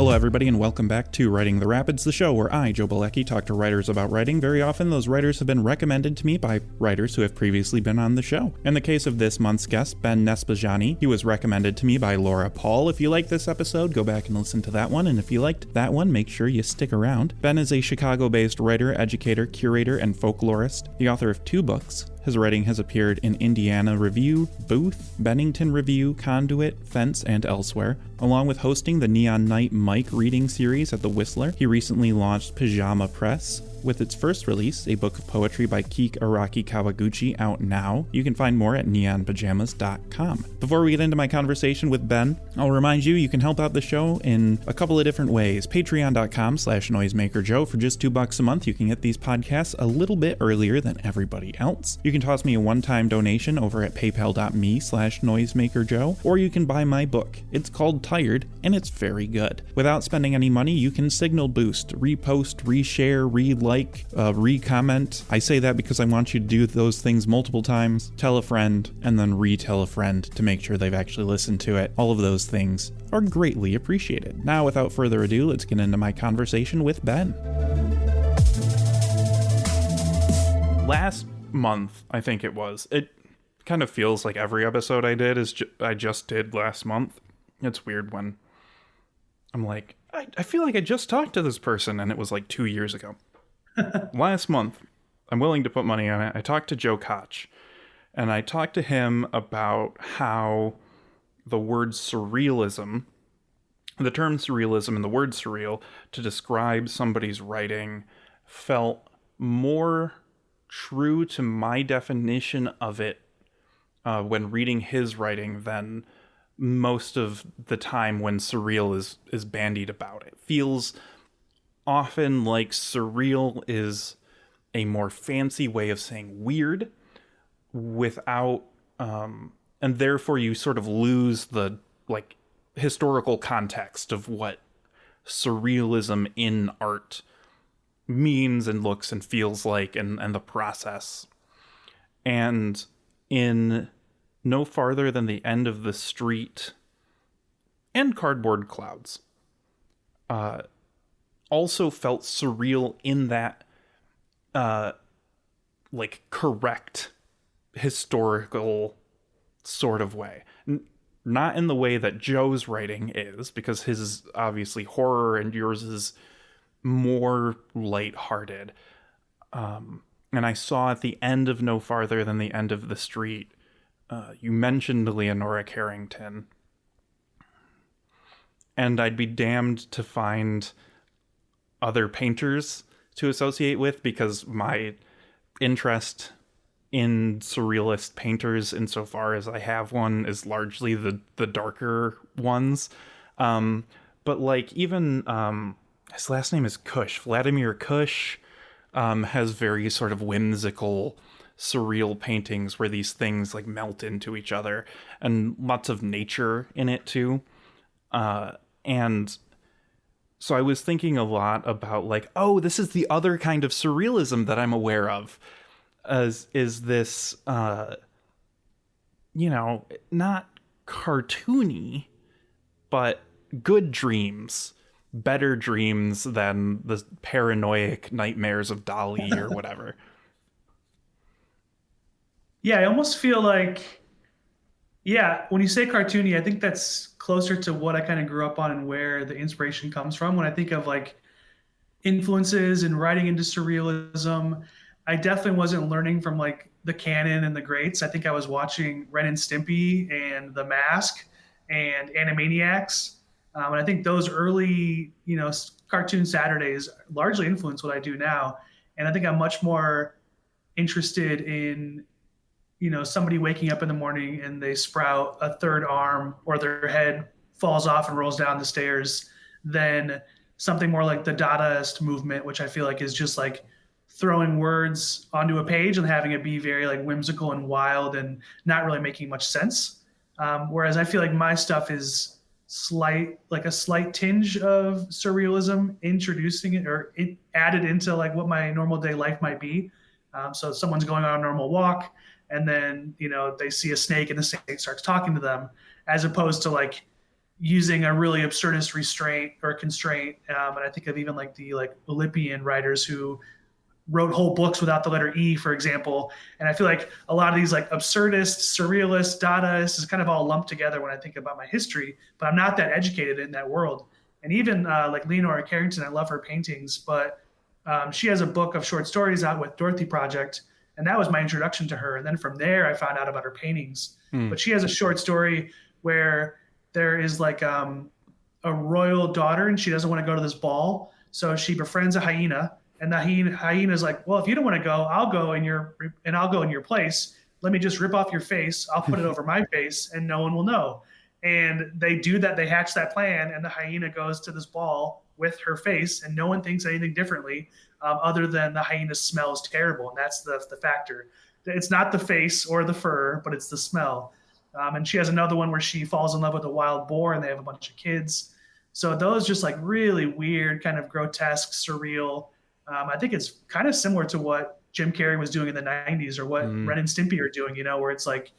Hello, everybody, and welcome back to Writing the Rapids, the show where I, Joe Bielecki, talk to writers about writing. Very often, those writers have been recommended to me by writers who have previously been on the show. In the case of this month's guest, Ben Niespodziany, he was recommended to me by Laura Paul. If you like this episode, go back and listen to that one, and if you liked that one, make sure you stick around. Ben is a Chicago-based writer, educator, curator, and folklorist, the author of 2 books. His writing has appeared in Indiana Review, Booth, Bennington Review, Conduit, Fence, and elsewhere. Along with hosting the Neon Night Mike reading series at the Whistler, he recently launched Pajama Press, with its first release, a book of poetry by Keek Araki Kawaguchi, out now. You can find more at neonpajamas.com. Before we get into my conversation with Ben, I'll remind you can help out the show in a couple of different ways. Patreon.com/NoisemakerJoe. For just $2 a month, you can get these podcasts a little bit earlier than everybody else. You can toss me a one-time donation over at paypal.me/NoisemakerJoe, or you can buy my book. It's called Tired, and it's very good. Without spending any money, you can signal boost, repost, reshare, re-comment. I say that because I want you to do those things multiple times. Tell a friend, and then retell a friend to make sure they've actually listened to it. All of those things are greatly appreciated. Now, without further ado, let's get into my conversation with Ben. Last month, I think it was. It kind of feels like every episode I did I just did last month. It's weird when I'm like, I feel like I just talked to this person, and it was like 2 years ago. Last month, I'm willing to put money on it, I talked to Joe Koch, and I talked to him about how the word surrealism, the term surrealism and the word surreal to describe somebody's writing felt more true to my definition of it when reading his writing than most of the time when surreal is bandied about. It feels often like surreal is a more fancy way of saying weird without and therefore you sort of lose the like historical context of what surrealism in art means and looks and feels like and the process. And in No Farther Than the End of the Street and Cardboard Clouds also felt surreal in that like correct historical sort of way. Not in the way that Joe's writing is, because his is obviously horror and yours is more lighthearted. And I saw at the end of No Farther Than the End of the Street, you mentioned Leonora Carrington, and I'd be damned to find other painters to associate with, because my interest in surrealist painters, insofar as I have one, is largely the darker ones. But like even his last name is Kush, Vladimir Kush, has very sort of whimsical surreal paintings where these things like melt into each other, and lots of nature in it too. And so I was thinking a lot about like, oh, this is the other kind of surrealism that I'm aware of, is this, not cartoony, but good dreams, better dreams than the paranoid nightmares of Dali or whatever. Yeah, I almost feel like, when you say cartoony, I think that's closer to what I kind of grew up on and where the inspiration comes from. When I think of like influences and writing into surrealism, I definitely wasn't learning from like the canon and the greats. I think I was watching Ren and Stimpy and The Mask and Animaniacs. And I think those early, cartoon Saturdays largely influenced what I do now. And I think I'm much more interested in, somebody waking up in the morning and they sprout a third arm or their head falls off and rolls down the stairs than something more like the Dadaist movement, which I feel like is just like throwing words onto a page and having it be very like whimsical and wild and not really making much sense. Whereas I feel like my stuff is a slight tinge of surrealism, introducing it or it added into like what my normal day life might be. So someone's going on a normal walk and then, they see a snake and the snake starts talking to them, as opposed to like, using a really absurdist restraint or constraint. And I think of even like the Olympian writers who wrote whole books without the letter E, for example. And I feel like a lot of these like absurdists, surrealists, Dadaists is kind of all lumped together when I think about my history, but I'm not that educated in that world. And even like Leonora Carrington, I love her paintings, but she has a book of short stories out with Dorothy Project, and that was my introduction to her. And then from there, I found out about her paintings. But she has a short story where there is like a royal daughter, and she doesn't want to go to this ball, so she befriends a hyena. And the hyena is like, well, if you don't want to go, I'll go in your place. Let me just rip off your face. I'll put it over my face, and no one will know. And they do that. They hatch that plan, and the hyena goes to this ball with her face, and no one thinks anything differently, other than the hyena smells terrible, and that's the factor. It's not the face or the fur, but it's the smell. And she has another one where she falls in love with a wild boar, and they have a bunch of kids. So those just like really weird, kind of grotesque, surreal. I think it's kind of similar to what Jim Carrey was doing in the 90s, or what Ren and Stimpy are doing, where it's like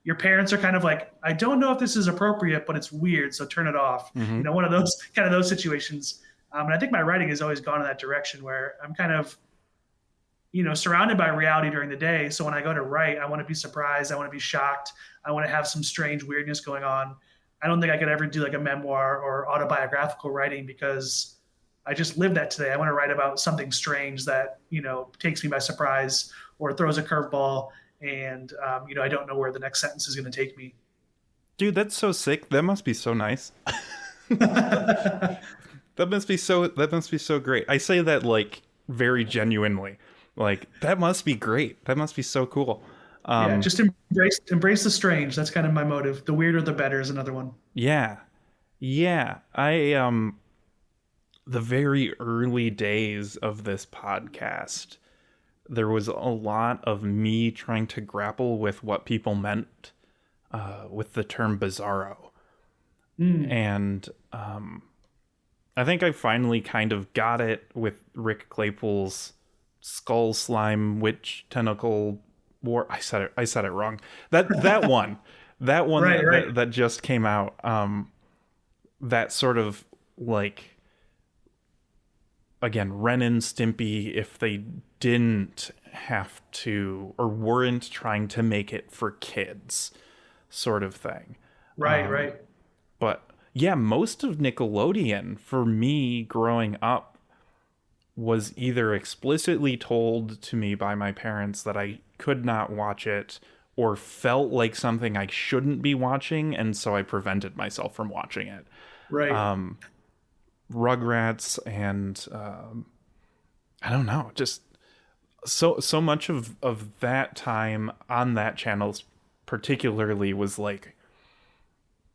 your parents are kind of like, I don't know if this is appropriate, but it's weird, so turn it off. One of those situations. And I think my writing has always gone in that direction, where I'm kind of, surrounded by reality during the day. So when I go to write, I want to be surprised. I want to be shocked. I want to have some strange weirdness going on. I don't think I could ever do like a memoir or autobiographical writing, because I just live that today. I want to write about something strange that, takes me by surprise or throws a curveball, and, I don't know where the next sentence is going to take me. Dude, that's so sick. That must be so nice. That must be so great. I say that like very genuinely. Like, that must be great. That must be so cool. Just embrace the strange. That's kind of my motive. The weirder, the better is another one. Yeah. The very early days of this podcast, there was a lot of me trying to grapple with what people meant with the term bizarro. And I think I finally kind of got it with Rick Claypool's Skull Slime Witch Tentacle War. I said it wrong. That one. That one right. That just came out. That sort of like, again, Ren and Stimpy, if they didn't have to or weren't trying to make it for kids, sort of thing. Right. But yeah, most of Nickelodeon for me growing up was either explicitly told to me by my parents that I could not watch it, or felt like something I shouldn't be watching, and so I prevented myself from watching it. Right. Rugrats and I don't know, just so much of that time on that channel particularly was like,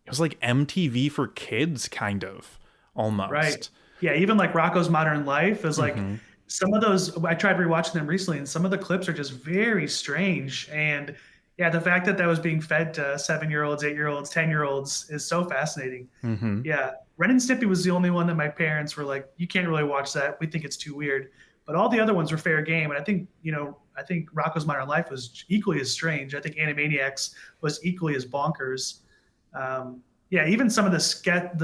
it was like MTV for kids, kind of, almost. Right. Yeah, even like Rocko's Modern Life is like, some of those, I tried rewatching them recently, and some of the clips are just very strange. And yeah, the fact that was being fed to 7-year-olds, 8-year-olds, 10-year-olds is so fascinating. Yeah. Ren and Stimpy was the only one that my parents were like, you can't really watch that. We think it's too weird. But all the other ones were fair game. And I think Rocko's Modern Life was equally as strange. I think Animaniacs was equally as bonkers. Yeah, even some of the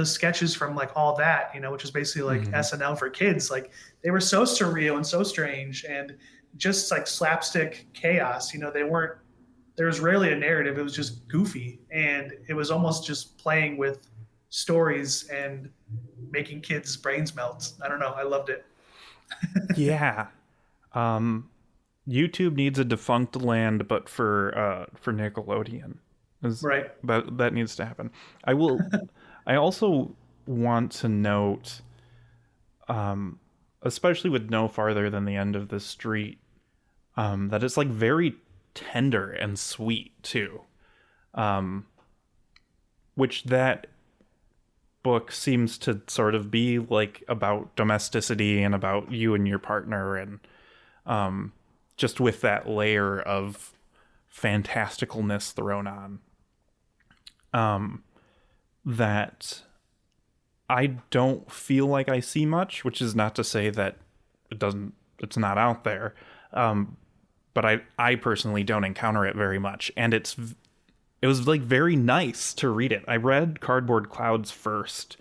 sketches from like All That, which is basically like SNL for kids, like they were so surreal and so strange and just like slapstick chaos. There was rarely a narrative. It was just goofy, and it was almost just playing with stories and making kids' brains melt. I don't know. I loved it. Yeah. YouTube needs a defunct land, but for Nickelodeon. Right. That needs to happen. I also want to note, especially with No Farther Than the End of the Street, that it's like very tender and sweet too. Which that book seems to sort of be like about domesticity and about you and your partner, and just with that layer of fantasticalness thrown on. That I don't feel like I see much, which is not to say that it's not out there. But I personally don't encounter it very much. And it's it was like very nice to read it. I read Cardboard Clouds first.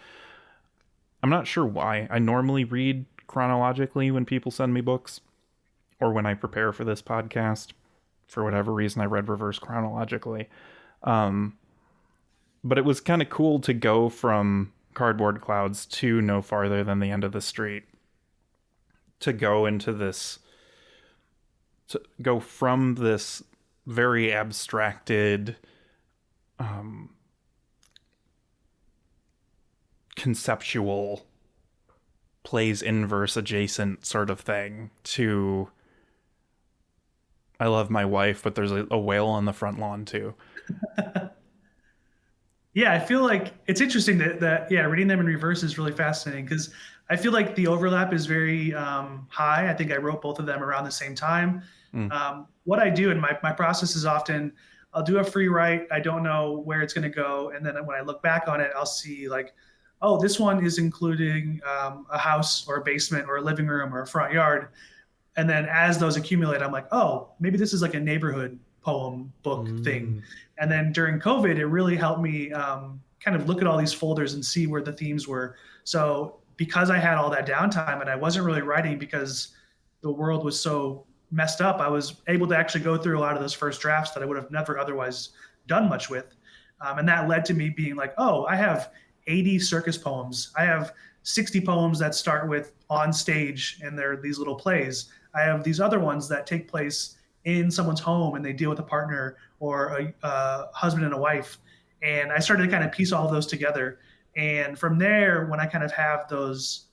I'm not sure why. I normally read chronologically when people send me books or when I prepare for this podcast. For whatever reason, I read reverse chronologically. But it was kind of cool to go from Cardboard Clouds to No Farther Than the End of the Street. To go into this, to go from this very abstracted, conceptual, plays inverse adjacent sort of thing to I love my wife, but there's a whale on the front lawn too. Yeah, I feel like it's interesting that yeah, reading them in reverse is really fascinating because I feel like the overlap is very high. I think I wrote both of them around the same time. What I do in my process is often I'll do a free write. I don't know where it's going to go. And then when I look back on it, I'll see like, oh, this one is including a house or a basement or a living room or a front yard. And then as those accumulate, I'm like, oh, maybe this is like a neighborhood poem book thing. And then during COVID, it really helped me kind of look at all these folders and see where the themes were. So because I had all that downtime and I wasn't really writing because the world was so messed up, I was able to actually go through a lot of those first drafts that I would have never otherwise done much with. And that led to me being like, oh, I have 80 circus poems. I have 60 poems that start with on stage and they're these little plays. I have these other ones that take place in someone's home and they deal with a partner or a husband and a wife. And I started to kind of piece all of those together. And from there, when I kind of have those,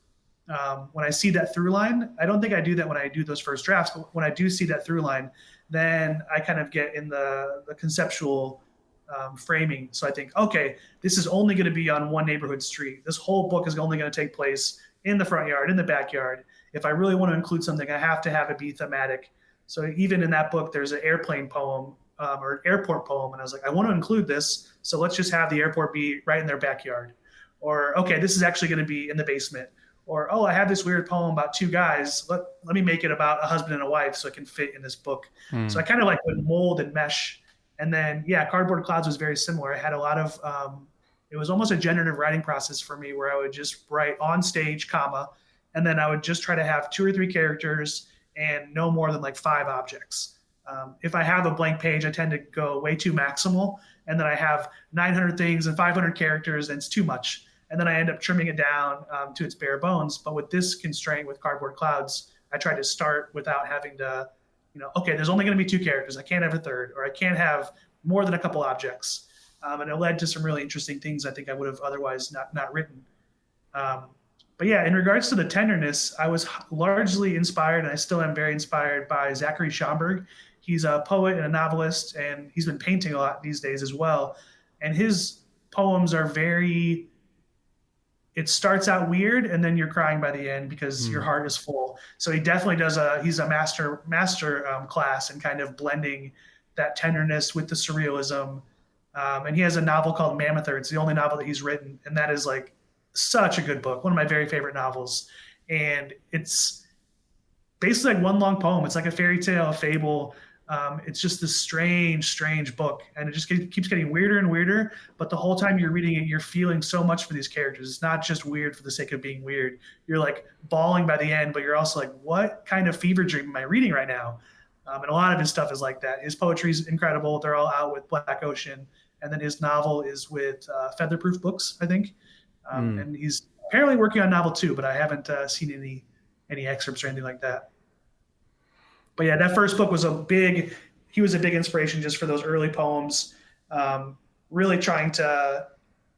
when I see that through line, I don't think I do that when I do those first drafts, but when I do see that through line, then I kind of get in the conceptual framing. So I think, okay, this is only going to be on one neighborhood street. This whole book is only going to take place in the front yard, in the backyard. If I really want to include something, I have to have it be thematic. So even in that book, there's an airplane poem or an airport poem. And I was like, I want to include this. So let's just have the airport be right in their backyard. Or, okay, this is actually going to be in the basement. Or, oh, I have this weird poem about two guys. Let me make it about a husband and a wife so it can fit in this book. So I kind of like would mold and mesh. And then, yeah, Cardboard Clouds was very similar. I had a lot of, it was almost a generative writing process for me where I would just write on stage, comma, and then I would just try to have 2 or 3 characters and no more than like 5 objects. If I have a blank page, I tend to go way too maximal. And then I have 900 things and 500 characters and it's too much. And then I end up trimming it down to its bare bones. But with this constraint with Cardboard Clouds, I try to start without having to, okay, there's only going to be 2 characters. I can't have a third, or I can't have more than a couple objects. And it led to some really interesting things I think I would have otherwise not written. But yeah, in regards to the tenderness, I was largely inspired, and I still am very inspired by Zachary Schomburg. He's a poet and a novelist, and he's been painting a lot these days as well. And his poems are very, it starts out weird, and then you're crying by the end because your heart is full. So he definitely he's a master class in kind of blending that tenderness with the surrealism. And he has a novel called Mammoth. It's the only novel that he's written, and that is like such a good book, one of my very favorite novels. And it's basically like one long poem. It's like a fairy tale, a fable. It's just this strange book, and it just keeps getting weirder and weirder. But the whole time you're reading it, you're feeling so much for these characters. It's not just weird for the sake of being weird. You're like bawling by the end, but you're also like, what kind of fever dream am I reading right now? And a lot of his stuff is like that. His poetry is incredible. They're all out with Black Ocean. And then his novel is with Featherproof Books, I think. And he's apparently working on novel 2, but I haven't seen any excerpts or anything like that. But yeah, that first book was he was a big inspiration just for those early poems, really trying to,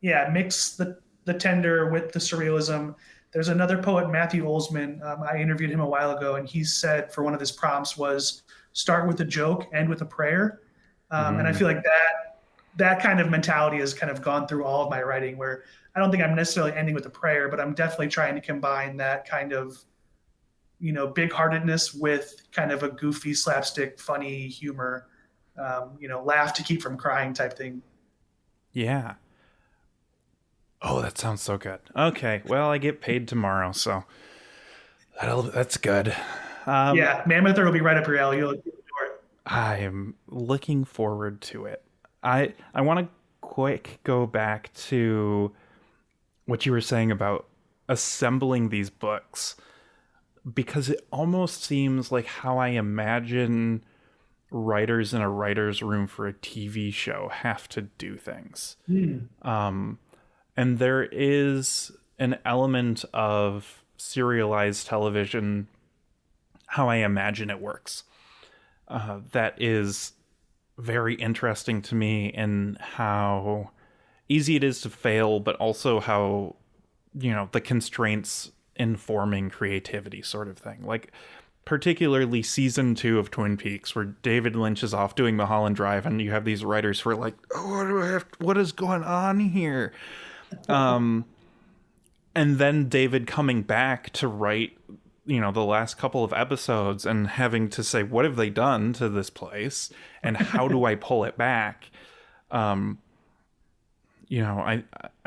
mix the tender with the surrealism. There's another poet, Matthew Olsman. I interviewed him a while ago, and he said for one of his prompts was start with a joke, end with a prayer. And I feel like that kind of mentality has kind of gone through all of my writing, where I don't think I'm necessarily ending with a prayer, but I'm definitely trying to combine that kind of, big-heartedness with kind of a goofy, slapstick, funny humor, laugh to keep from crying type thing. Yeah. Oh, that sounds so good. Okay, well, I get paid tomorrow, so that's good. Mammoth will be right up your alley. You'll adore it. I am looking forward to it. I want to quick go back to what you were saying about assembling these books, because it almost seems like how I imagine writers in a writer's room for a TV show have to do things. And there is an element of serialized television, how I imagine it works, that is very interesting to me, in how easy it is to fail, but also how, the constraints informing creativity sort of thing. Like, particularly season 2 of Twin Peaks, where David Lynch is off doing Mulholland Drive, and you have these writers who are like, oh, what is going on here? And then David coming back to write, the last couple of episodes, and having to say, what have they done to this place? And how do I pull it back? I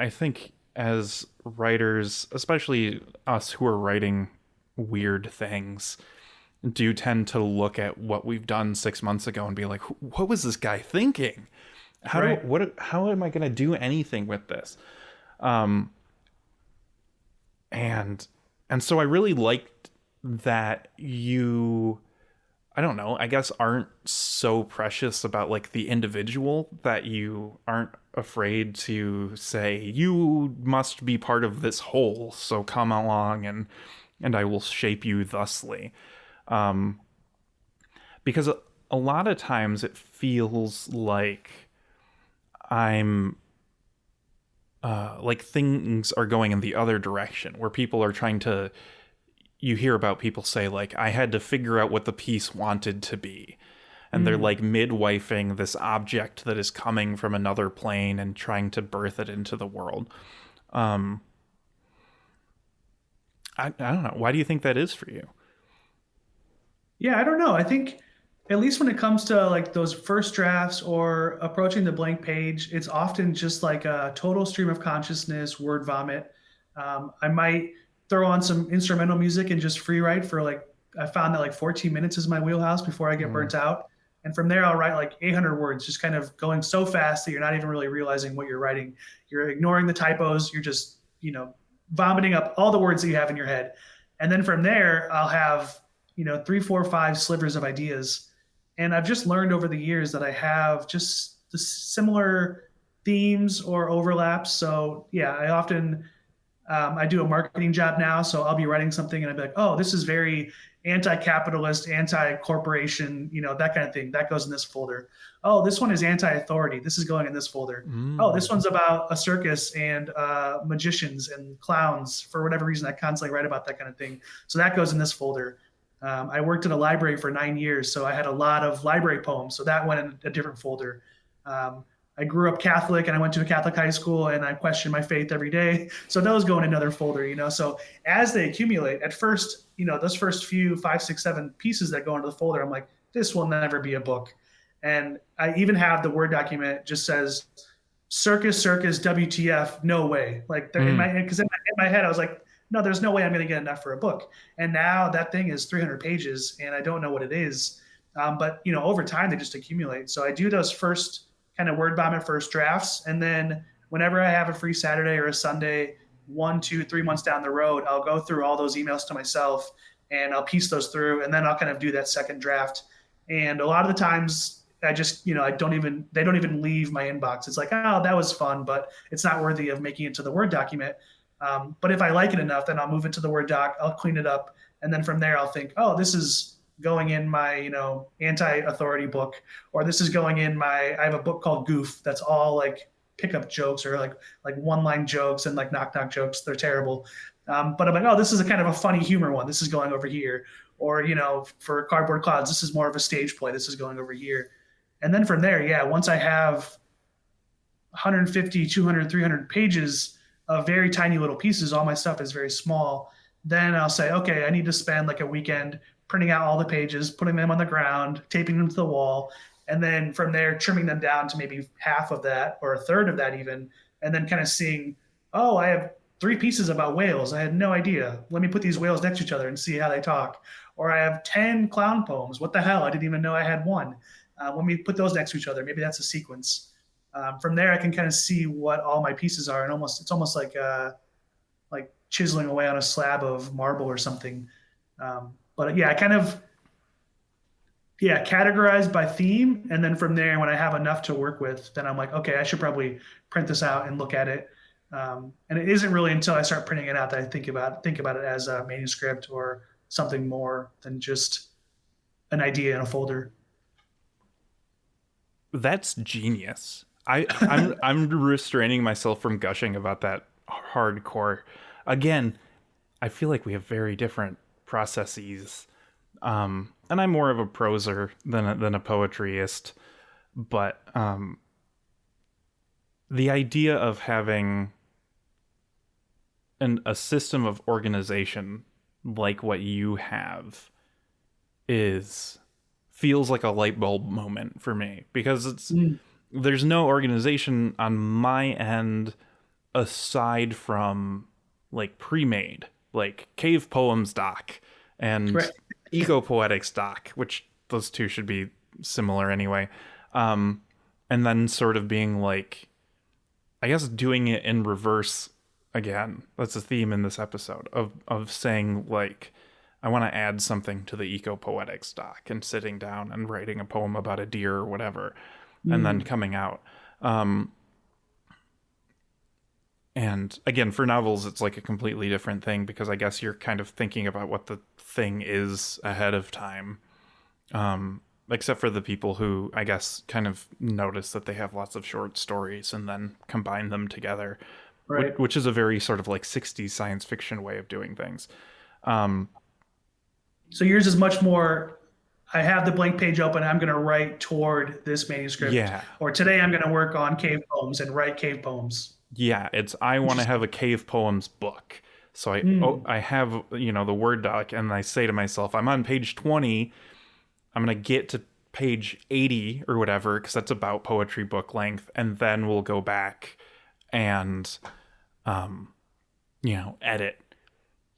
think as writers, especially us who are writing weird things, do tend to look at what we've done 6 months ago and be like, what was this guy thinking? How am I going to do anything with this? And so I really liked that you, I don't know, I guess aren't so precious about like the individual, that you aren't afraid to say, you must be part of this whole, so come along and I will shape you thusly. Because a lot of times it feels like I'm like things are going in the other direction, where people are trying to, you hear about people say like, I had to figure out what the piece wanted to be. And they're like midwifing this object that is coming from another plane and trying to birth it into the world. I don't know. Why do you think that is for you? Yeah, I don't know. I think at least when it comes to like those first drafts or approaching the blank page, it's often just like a total stream of consciousness, word vomit. I might throw on some instrumental music and just free write for like, I found that like 14 minutes is my wheelhouse before I get burnt out. And from there, I'll write like 800 words, just kind of going so fast that you're not even really realizing what you're writing. You're ignoring the typos. You're just, vomiting up all the words that you have in your head. And then from there, I'll have, 3, 4, 5 slivers of ideas. And I've just learned over the years that I have just the similar themes or overlaps. So yeah, I often, I do a marketing job now. So I'll be writing something and I'll be like, oh, this is very anti-capitalist, anti-corporation, that kind of thing. That goes in this folder. Oh, this one is anti-authority. This is going in this folder. Oh, this one's about a circus and magicians and clowns. For whatever reason, I constantly write about that kind of thing. So that goes in this folder. I worked at a library for 9 years, so I had a lot of library poems. So that went in a different folder. I grew up Catholic and I went to a Catholic high school and I questioned my faith every day. So those go in another folder, So as they accumulate, at first, those first few 5, 6, 7 pieces that go into the folder, I'm like, this will never be a book. And I even have the Word document just says circus, WTF, no way. Like in my head, I was like, no, there's no way I'm going to get enough for a book. And now that thing is 300 pages and I don't know what it is. But over time they just accumulate. So I do those first kind of word vomit first drafts. And then whenever I have a free Saturday or a Sunday, 1, 2, 3 months down the road, I'll go through all those emails to myself and I'll piece those through. And then I'll kind of do that second draft. And a lot of the times I just, they don't even leave my inbox. It's like, oh, that was fun, but it's not worthy of making it to the Word document. But if I like it enough, then I'll move it to the Word doc. I'll clean it up. And then from there, I'll think, oh, this is going in my, anti-authority book, or this is going in I have a book called Goof. That's all like pickup jokes or like one-line jokes and like knock-knock jokes. They're terrible. But I'm like, oh, this is a kind of a funny humor one. This is going over here. Or, for Cardboard Clouds, this is more of a stage play. This is going over here. And then from there, yeah, once I have 150, 200, 300 pages of very tiny little pieces, all my stuff is very small. Then I'll say, okay, I need to spend like a weekend printing out all the pages, putting them on the ground, taping them to the wall. And then from there, trimming them down to maybe half of that or a third of that even. And then kind of seeing, oh, I have 3 pieces about whales. I had no idea. Let me put these whales next to each other and see how they talk. Or I have 10 clown poems. What the hell? I didn't even know I had one. Let me put those next to each other. Maybe that's a sequence. From there, I can kind of see what all my pieces are, and it's almost like chiseling away on a slab of marble or something. But yeah, I kind of categorize by theme, and then from there, when I have enough to work with, then I'm like, okay, I should probably print this out and look at it. And it isn't really until I start printing it out that I think about it as a manuscript or something more than just an idea in a folder. That's genius. I'm restraining myself from gushing about that hardcore. Again, I feel like we have very different processes. And I'm more of a proser than a poetryist, but the idea of having a system of organization like what you have feels like a light bulb moment for me, because there's no organization on my end aside from like pre-made, like cave poems doc and Right. eco poetics doc, which those two should be similar anyway. And then sort of being like, I guess doing it in reverse again. That's a theme in this episode of saying like, I want to add something to the eco poetics doc and sitting down and writing a poem about a deer or whatever, and then coming out. And again, for novels, it's like a completely different thing, because I guess you're kind of thinking about what the thing is ahead of time. Except for the people who, I guess, kind of notice that they have lots of short stories and then combine them together, Right. which is a very sort of like 60s science fiction way of doing things. So yours is much more, I have the blank page open, I'm going to write toward this manuscript. Yeah. Or today I'm going to work on cave poems and write cave poems. Yeah, I want to have a cave poems book. So I have, the Word doc, and I say to myself, I'm on page 20. I'm going to get to page 80 or whatever, because that's about poetry book length. And then we'll go back and, edit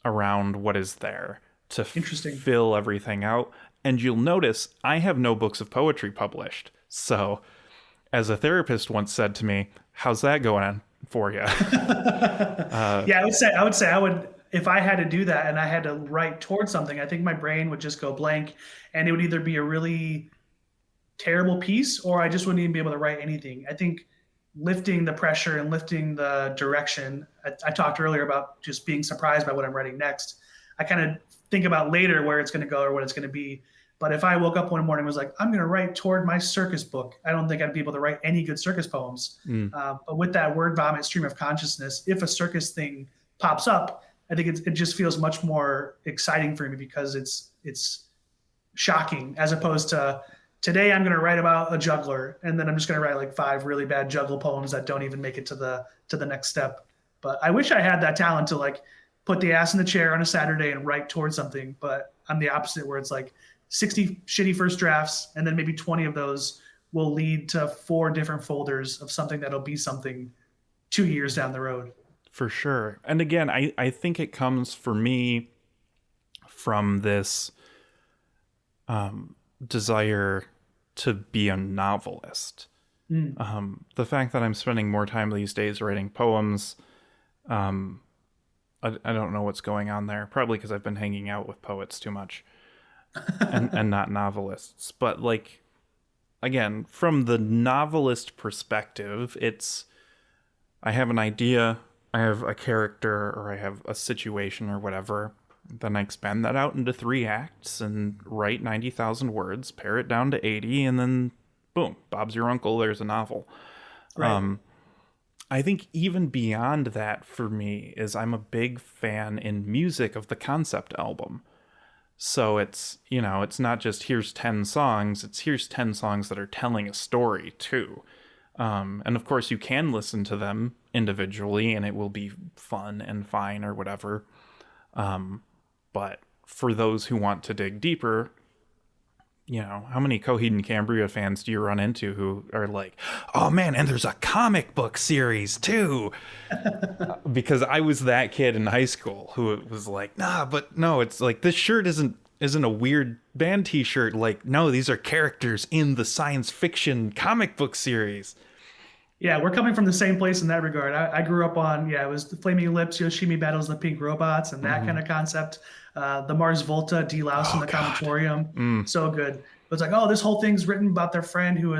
around what is there to fill everything out. And you'll notice I have no books of poetry published. So as a therapist once said to me, how's that going on for you? Yeah, I would say if I had to do that and I had to write towards something, I think my brain would just go blank, and it would either be a really terrible piece or I just wouldn't even be able to write anything. I think lifting the pressure and lifting the direction, I talked earlier about just being surprised by what I'm writing next. I kind of think about later where it's going to go or what it's going to be. But if I woke up one morning and was like, I'm going to write toward my circus book, I don't think I'd be able to write any good circus poems. But with that word vomit stream of consciousness, if a circus thing pops up, I think it just feels much more exciting for me, because it's shocking, as opposed to today I'm going to write about a juggler, and then I'm just going to write like 5 really bad juggle poems that don't even make it to the next step. But I wish I had that talent to like put the ass in the chair on a Saturday and write towards something. But I'm the opposite, where it's like 60 shitty first drafts, and then maybe 20 of those will lead to 4 different folders of something that'll be something 2 years down the road. For sure. And again, I think it comes for me from this desire to be a novelist. The fact that I'm spending more time these days writing poems, I don't know what's going on there. Probably because I've been hanging out with poets too much and not novelists. But like, again, from the novelist perspective, I have an idea, I have a character, or I have a situation or whatever. Then I expand that out into 3 acts and write 90,000 words, pare it down to 80, and then boom, Bob's your uncle, there's a novel. Right. I think even beyond that for me is I'm a big fan in music of the concept album. So it's not just here's 10 songs, it's here's 10 songs that are telling a story too. And of course you can listen to them individually and it will be fun and fine or whatever. But for those who want to dig deeper, how many Coheed and Cambria fans do you run into who are like, oh man, and there's a comic book series too? Because I was that kid in high school who was like, nah, but no, it's like this shirt isn't a weird band t-shirt. Like, no, these are characters in the science fiction comic book series. Yeah, we're coming from the same place in that regard. I grew up on, yeah, it was the Flaming Lips, Yoshimi Battles the Pink Robots, and that kind of concept. The Mars Volta, D. Louse in Oh the God. Comatorium. Mm. So good. It was like, oh, this whole thing's written about their friend who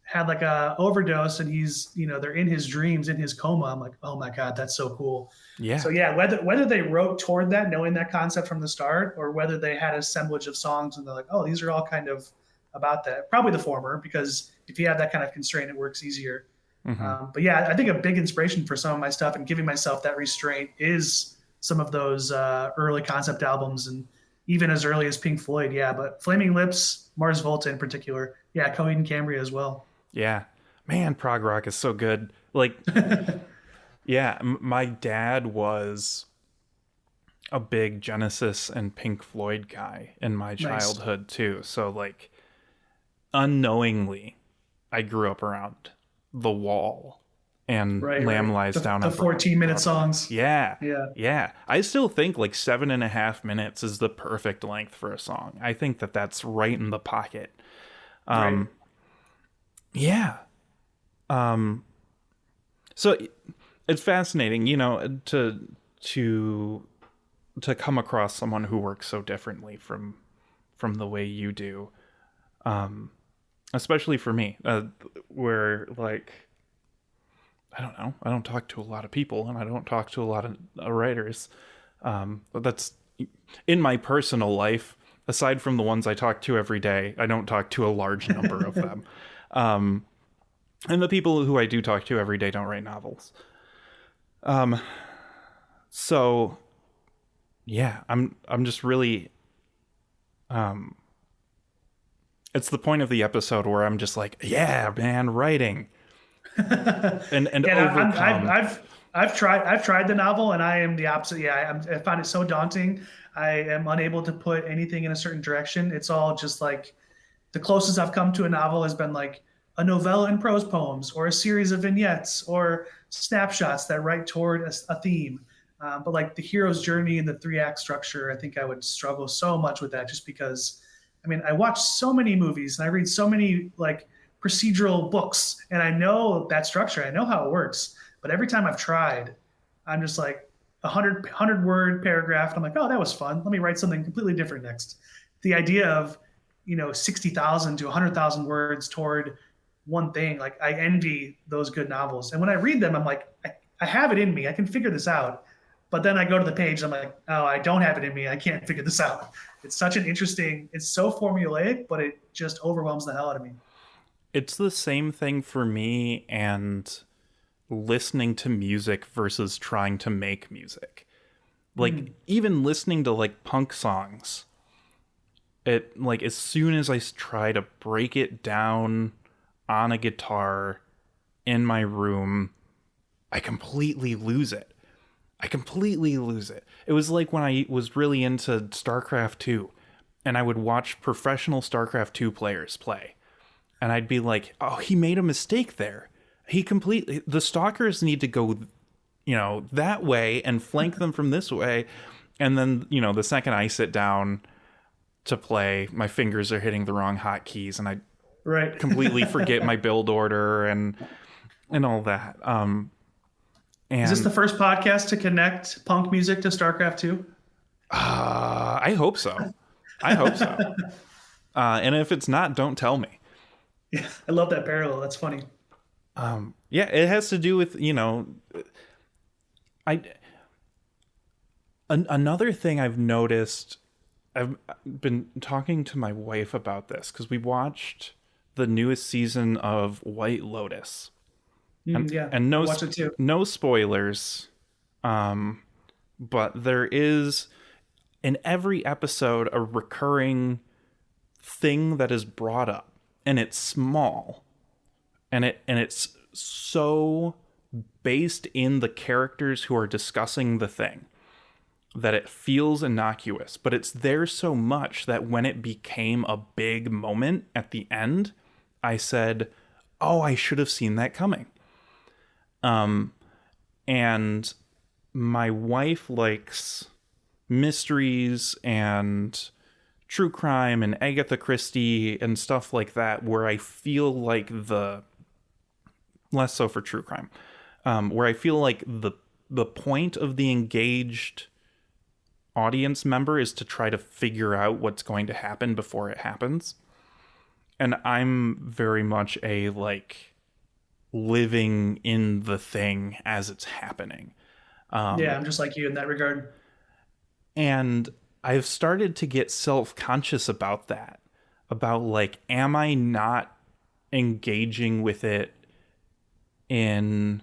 had like a overdose and they're in his dreams, in his coma. I'm like, oh my God, that's so cool. Yeah. So yeah, whether they wrote toward that, knowing that concept from the start, or whether they had a assemblage of songs and they're like, oh, these are all kind of about that. Probably the former, because if you have that kind of constraint, it works easier. Hmm. But yeah, I think a big inspiration for some of my stuff and giving myself that restraint is some of those early concept albums, and even as early as Pink Floyd. Yeah, but Flaming Lips, Mars Volta in particular. Yeah, Coheed and Cambria as well. Yeah. Man, prog rock is so good. Like, yeah, my dad was a big Genesis and Pink Floyd guy in my Nice. childhood too. So like unknowingly I grew up around The Wall and Right, Lamb right. Lies Down The on 14-minute songs. Yeah. Yeah. Yeah. I still think like 7.5 minutes is the perfect length for a song. I think that that's right in the pocket. Right. Yeah. So it's fascinating, to to come across someone who works so differently from the way you do. Especially for me, where like I don't know, I don't talk to a lot of people and I don't talk to a lot of writers. But that's in my personal life. Aside from the ones I talk to every day, I don't talk to a large number of them. And the people who I do talk to every day don't write novels. So yeah, I'm just really it's the point of the episode where I'm just like, yeah, man, writing and And overcome. I've tried the novel, and I am the opposite. Yeah, I find it so daunting. I am unable to put anything in a certain direction. It's all just like the closest I've come to a novel has been like a novella in prose poems, or a series of vignettes, or snapshots that write toward a theme. But like the hero's journey and the 3 act structure, I think I would struggle so much with that, just because, I mean, I watch so many movies and I read so many like procedural books, and I know that structure. I know how it works. But every time I've tried, I'm just like 100 word paragraph. And I'm like, oh, that was fun. Let me write something completely different next. The idea of 60,000 to 100,000 words toward one thing, like I envy those good novels. And when I read them, I'm like, I have it in me. I can figure this out. But then I go to the page, I'm like, oh, I don't have it in me. I can't figure this out. It's such an interesting, it's so formulaic, but it just overwhelms the hell out of me. It's the same thing for me and listening to music versus trying to make music. Like even listening to like punk songs, it like as soon as I try to break it down on a guitar in my room, I completely lose it. I completely lose it. It was like when I was really into StarCraft 2 and I would watch professional StarCraft 2 players play. And I'd be like, "Oh, he made a mistake there. The stalkers need to go, that way and flank them from this way." And then, the second I sit down to play, my fingers are hitting the wrong hotkeys and I Right. completely forget my build order and all that. Is this And the first podcast to connect punk music to StarCraft 2? I hope so. I hope so. And if it's not, don't tell me. Yeah, I love that parallel. That's funny. Yeah, it has to do with, I another thing I've noticed. I've been talking to my wife about this because we watched the newest season of White Lotus, Yeah, and I watched it too. no spoilers, but there is in every episode a recurring thing that is brought up, and it's small, and it's so based in the characters who are discussing the thing that it feels innocuous, but it's there so much that when it became a big moment at the end, I said, "Oh, I should have seen that coming." And my wife likes mysteries and true crime and Agatha Christie and stuff like that, where I feel like less so for true crime, where I feel like the point of the engaged audience member is to try to figure out what's going to happen before it happens. And I'm very much a like living in the thing as it's happening. Yeah, I'm just like you in that regard. And I've started to get self-conscious about that. About like, am I not engaging with it in...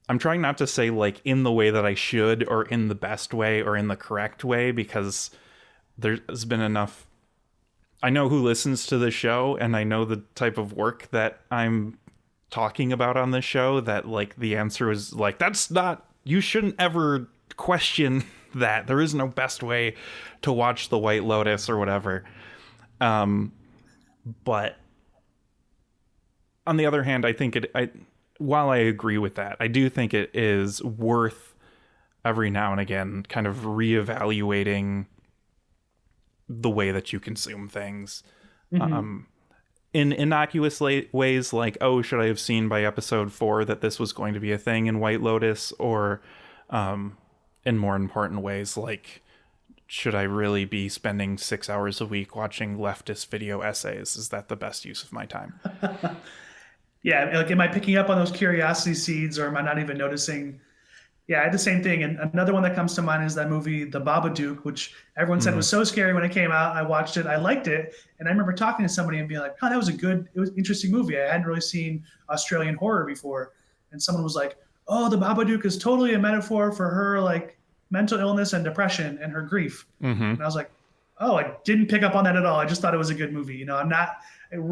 I'm trying not to say like in the way that I should or in the best way or in the correct way, because there's been enough... I know who listens to the show, and I know the type of work that I'm talking about on this show, that like the answer is like, that's not... You shouldn't ever question that. There is no best way to watch The White Lotus or whatever. But on the other hand, I think while I agree with that, I do think it is worth every now and again kind of reevaluating the way that you consume things. In innocuous ways, like, oh, should I have seen by episode 4 that this was going to be a thing in White Lotus? Or in more important ways, like, should I really be spending 6 hours a week watching leftist video essays? Is that the best use of my time? Yeah, like, am I picking up on those curiosity seeds, or am I not even noticing? Yeah, I had the same thing. And another one that comes to mind is that movie, The Babadook, which everyone said was so scary when it came out. I watched it. I liked it. And I remember talking to somebody and being like, oh, that was it was an interesting movie. I hadn't really seen Australian horror before. And someone was like, oh, The Babadook is totally a metaphor for her, like, mental illness and depression and her grief. And I was like, oh, I didn't pick up on that at all. I just thought it was a good movie. I'm not,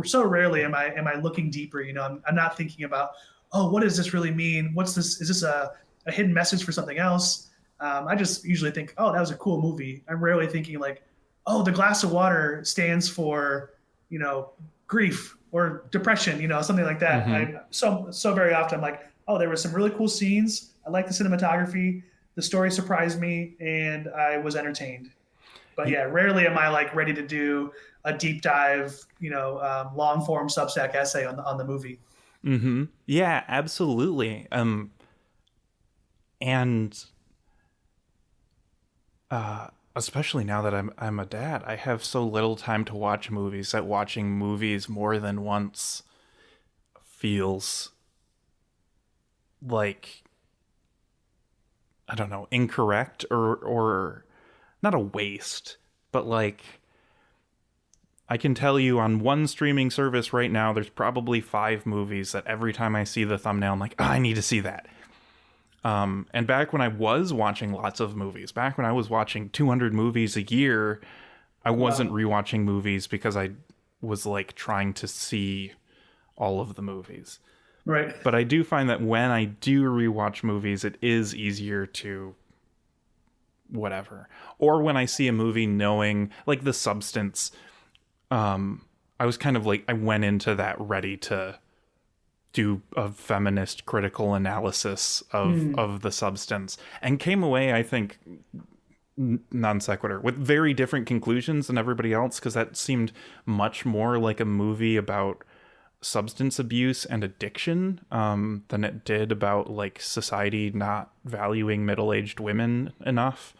so rarely am I looking deeper. I'm not thinking about, oh, what does this really mean? What's this? Is this a hidden message for something else? I just usually think, oh, that was a cool movie. I'm rarely thinking like, oh, the glass of water stands for, grief or depression, something like that. So very often I'm like, oh, there were some really cool scenes. I like the cinematography. The story surprised me and I was entertained. But yeah, rarely am I like ready to do a deep dive, long form Substack essay on the movie. Yeah, absolutely. And especially now that I'm a dad, I have so little time to watch movies that watching movies more than once feels like, I don't know, incorrect or not a waste, but like, I can tell you on one streaming service right now, there's probably 5 movies that every time I see the thumbnail, I'm like, oh, I need to see that. And back when I was watching lots of movies, back when I was watching 200 movies a year, I wasn't rewatching movies because I was like trying to see all of the movies. Right. But I do find that when I do rewatch movies, it is easier to whatever. Or when I see a movie knowing, like The Substance, I was kind of like, I went into that ready to do a feminist critical analysis of The Substance, and came away, I think, non sequitur, with very different conclusions than everybody else, because that seemed much more like a movie about substance abuse and addiction than it did about like society not valuing middle-aged women enough.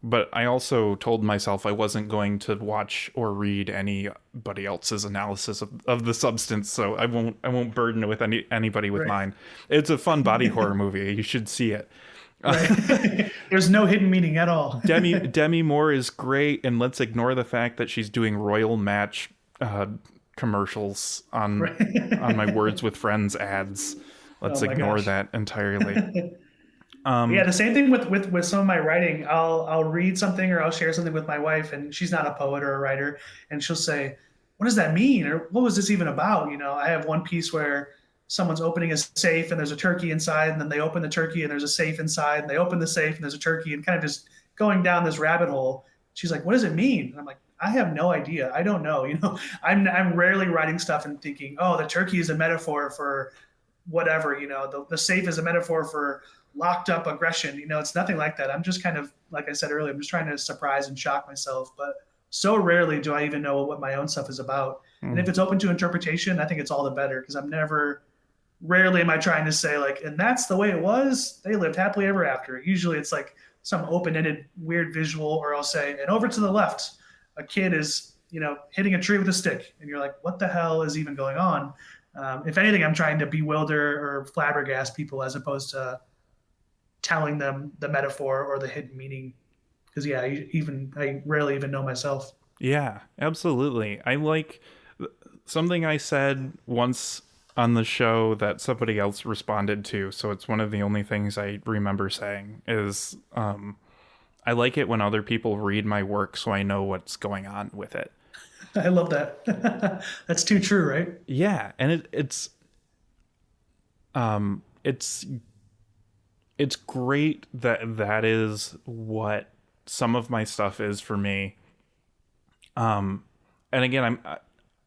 But I also told myself I wasn't going to watch or read anybody else's analysis of The Substance, so I won't burden it with anybody with mine. It's a fun body horror movie. You should see it. Right. There's no hidden meaning at all. Demi Moore is great, and let's ignore the fact that she's doing Royal Match commercials on my Words with Friends ads. Let's ignore that entirely. Yeah, the same thing with some of my writing. I'll read something or I'll share something with my wife, and she's not a poet or a writer, and she'll say, what does that mean? Or what was this even about? I have one piece where someone's opening a safe and there's a turkey inside, and then they open the turkey and there's a safe inside, and they open the safe and there's a turkey, and kind of just going down this rabbit hole. She's like, what does it mean? And I'm like, I have no idea. I don't know. I'm rarely writing stuff and thinking, oh, the turkey is a metaphor for whatever, the safe is a metaphor for locked up aggression. It's nothing like that. I'm just kind of, like I said earlier, I'm just trying to surprise and shock myself. But so rarely do I even know what my own stuff is about. And if it's open to interpretation, I think it's all the better, because rarely am I trying to say like, and that's the way it was. They lived happily ever after. Usually it's like some open-ended weird visual, or I'll say, and over to the left, a kid is, hitting a tree with a stick. And you're like, what the hell is even going on? If anything, I'm trying to bewilder or flabbergast people as opposed to telling them the metaphor or the hidden meaning. Because I rarely even know myself. Yeah, absolutely. I like something I said once on the show that somebody else responded to. So it's one of the only things I remember saying is, I like it when other people read my work so I know what's going on with it. I love that. That's too true, right? Yeah, and it's great that is what some of my stuff is for me. And again,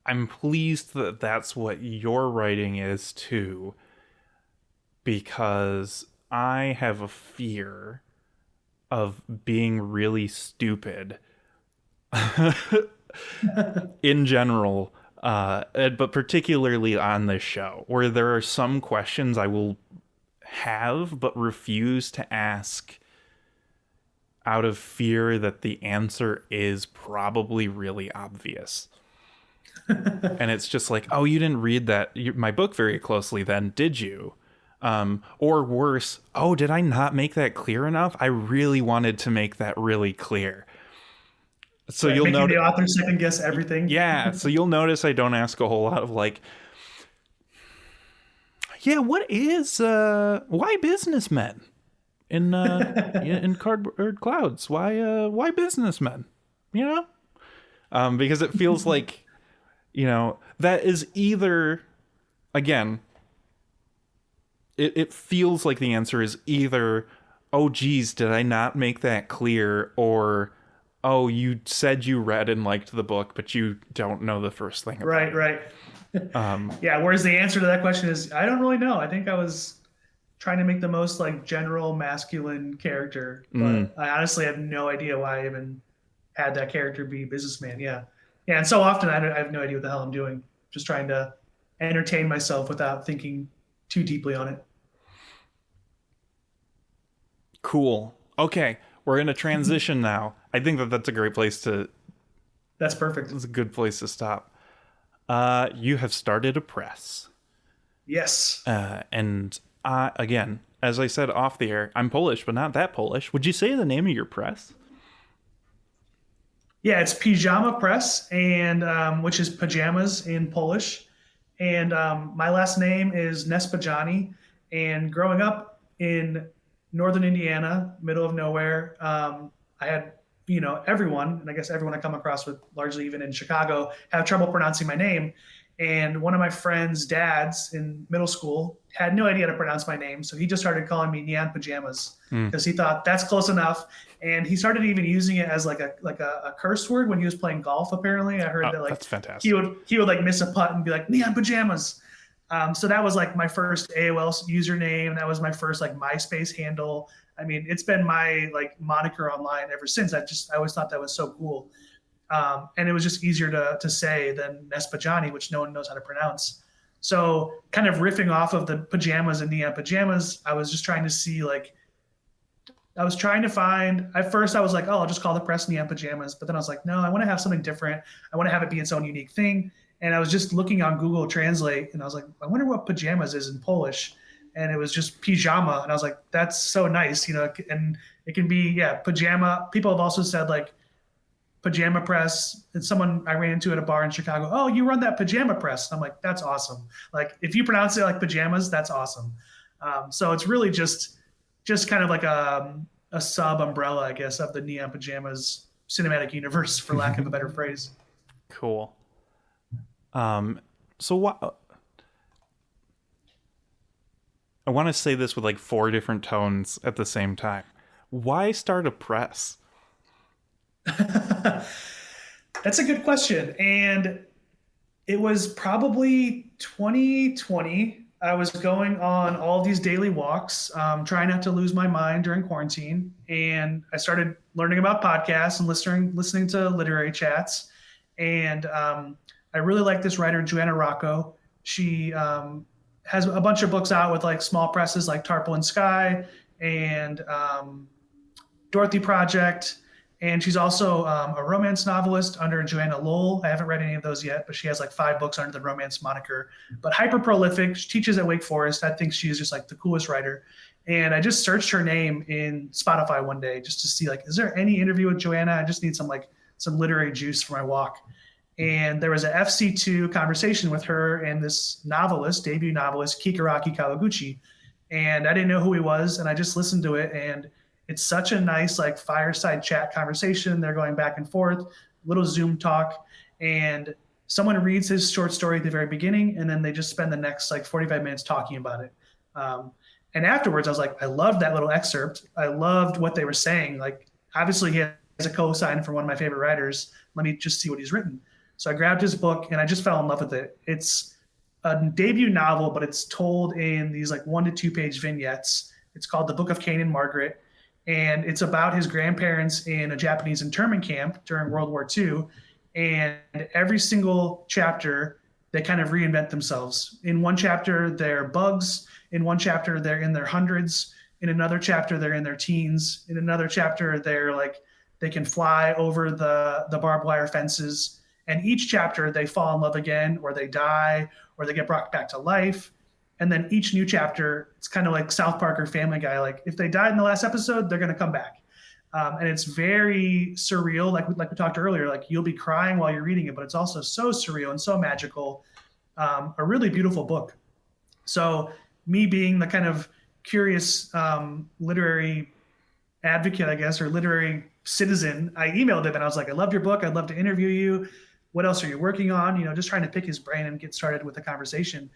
I'm pleased that that's what your writing is too, because I have a fear of being really stupid in general, but particularly on this show, where there are some questions I will have but refuse to ask out of fear that the answer is probably really obvious. And it's just like, oh, you didn't read my book very closely then, did you? Or worse, oh, did I not make that clear enough? I really wanted to make that really clear. So you'll notice the author second guess everything. Yeah, so you'll notice I don't ask a whole lot of like, yeah, what is why businessmen in cardboard clouds? Why businessmen? Because it feels like, that is either, again, it feels like the answer is either, oh geez, did I not make that clear, or oh, you said you read and liked the book, but you don't know the first thing about it. Right. Yeah, whereas the answer to that question is, I don't really know. I think I was trying to make the most like general masculine character, but I honestly have no idea why I even had that character be businessman. Yeah, and so often I have no idea what the hell I'm doing. Just trying to entertain myself without thinking too deeply on it. Cool. Okay, we're going to transition now. I think that's a great place to... That's perfect. It's a good place to stop. You have started a press. Yes. And again, as I said off the air, I'm Polish, but not that Polish. Would you say the name of your press? Yeah, it's Pajama Press, and which is pajamas in Polish. And my last name is Niespodziany. And growing up in northern Indiana, middle of nowhere, I had, everyone, and I guess everyone I come across with, largely even in Chicago, have trouble pronouncing my name. And one of my friend's dads in middle school had no idea how to pronounce my name. So he just started calling me Neon Pajamas because he thought that's close enough. And he started even using it as like a curse word when he was playing golf. Apparently, I heard that like that's fantastic. He would like miss a putt and be like Neon Pajamas. So that was like my first AOL username. That was my first like MySpace handle. I mean, it's been my like moniker online ever since. I always thought that was so cool. And it was just easier to say than Niespodziany, which no one knows how to pronounce. So kind of riffing off of the pajamas and Neon Pajamas, I was just trying to see at first I was like, oh, I'll just call the press Neon Pajamas. But then I was like, no, I want to have something different. I want to have it be its own unique thing. And I was just looking on Google Translate and I was like, I wonder what pajamas is in Polish. And it was just pajama. And I was like, that's so nice, and it can be, pajama. People have also said like Pajama Press. And someone I ran into at a bar in Chicago, oh, you run that Pajama Press. And I'm like, that's awesome. Like if you pronounce it like pajamas, that's awesome. So it's really just kind of like a sub umbrella, I guess, of the Neon Pajamas cinematic universe, for lack of a better phrase. Cool. So what? I want to say this with like 4 different tones at the same time. Why start a press? That's a good question. And it was probably 2020. I was going on all these daily walks, trying not to lose my mind during quarantine. And I started learning about podcasts and listening to literary chats. And I really like this writer, Joanna Rocco. She has a bunch of books out with like small presses like Tarpaulin Sky and Dorothy Project. And she's also a romance novelist under Joanna Lowell. I haven't read any of those yet, but she has like 5 books under the romance moniker. But hyper prolific. She teaches at Wake Forest. I think she is just like the coolest writer. And I just searched her name in Spotify one day just to see like, is there any interview with Joanna? I just need some literary juice for my walk. And there was a FC2 conversation with her and this novelist, debut novelist, Kikaraki Kawaguchi. And I didn't know who he was, and I just listened to it, and it's such a nice like fireside chat conversation. They're going back and forth, little Zoom talk, and someone reads his short story at the very beginning, and then they just spend the next like 45 minutes talking about it. And afterwards, I was like, I loved that little excerpt. I loved what they were saying. Like, obviously, he has a co-sign from one of my favorite writers. Let me just see what he's written. So I grabbed his book, and I just fell in love with it. It's a debut novel, but it's told in these like 1 to 2 page vignettes. It's called The Book of Cain and Margaret. And it's about his grandparents in a Japanese internment camp during World War II. And every single chapter, they kind of reinvent themselves. In one chapter, they're bugs. In one chapter, they're in their hundreds. In another chapter, they're in their teens. In another chapter, they're like, they can fly over the barbed wire fences. And each chapter, they fall in love again, or they die, or they get brought back to life. And then each new chapter, it's kind of like South Park or Family Guy. Like if they died in the last episode, they're going to come back. And it's very surreal. Like we talked earlier, like you'll be crying while you're reading it, but it's also so surreal and so magical. A really beautiful book. So me being the kind of curious literary advocate, I guess, or literary citizen, I emailed him and I was like, I loved your book. I'd love to interview you. What else are you working on? You know, just trying to pick his brain and get started with the conversation.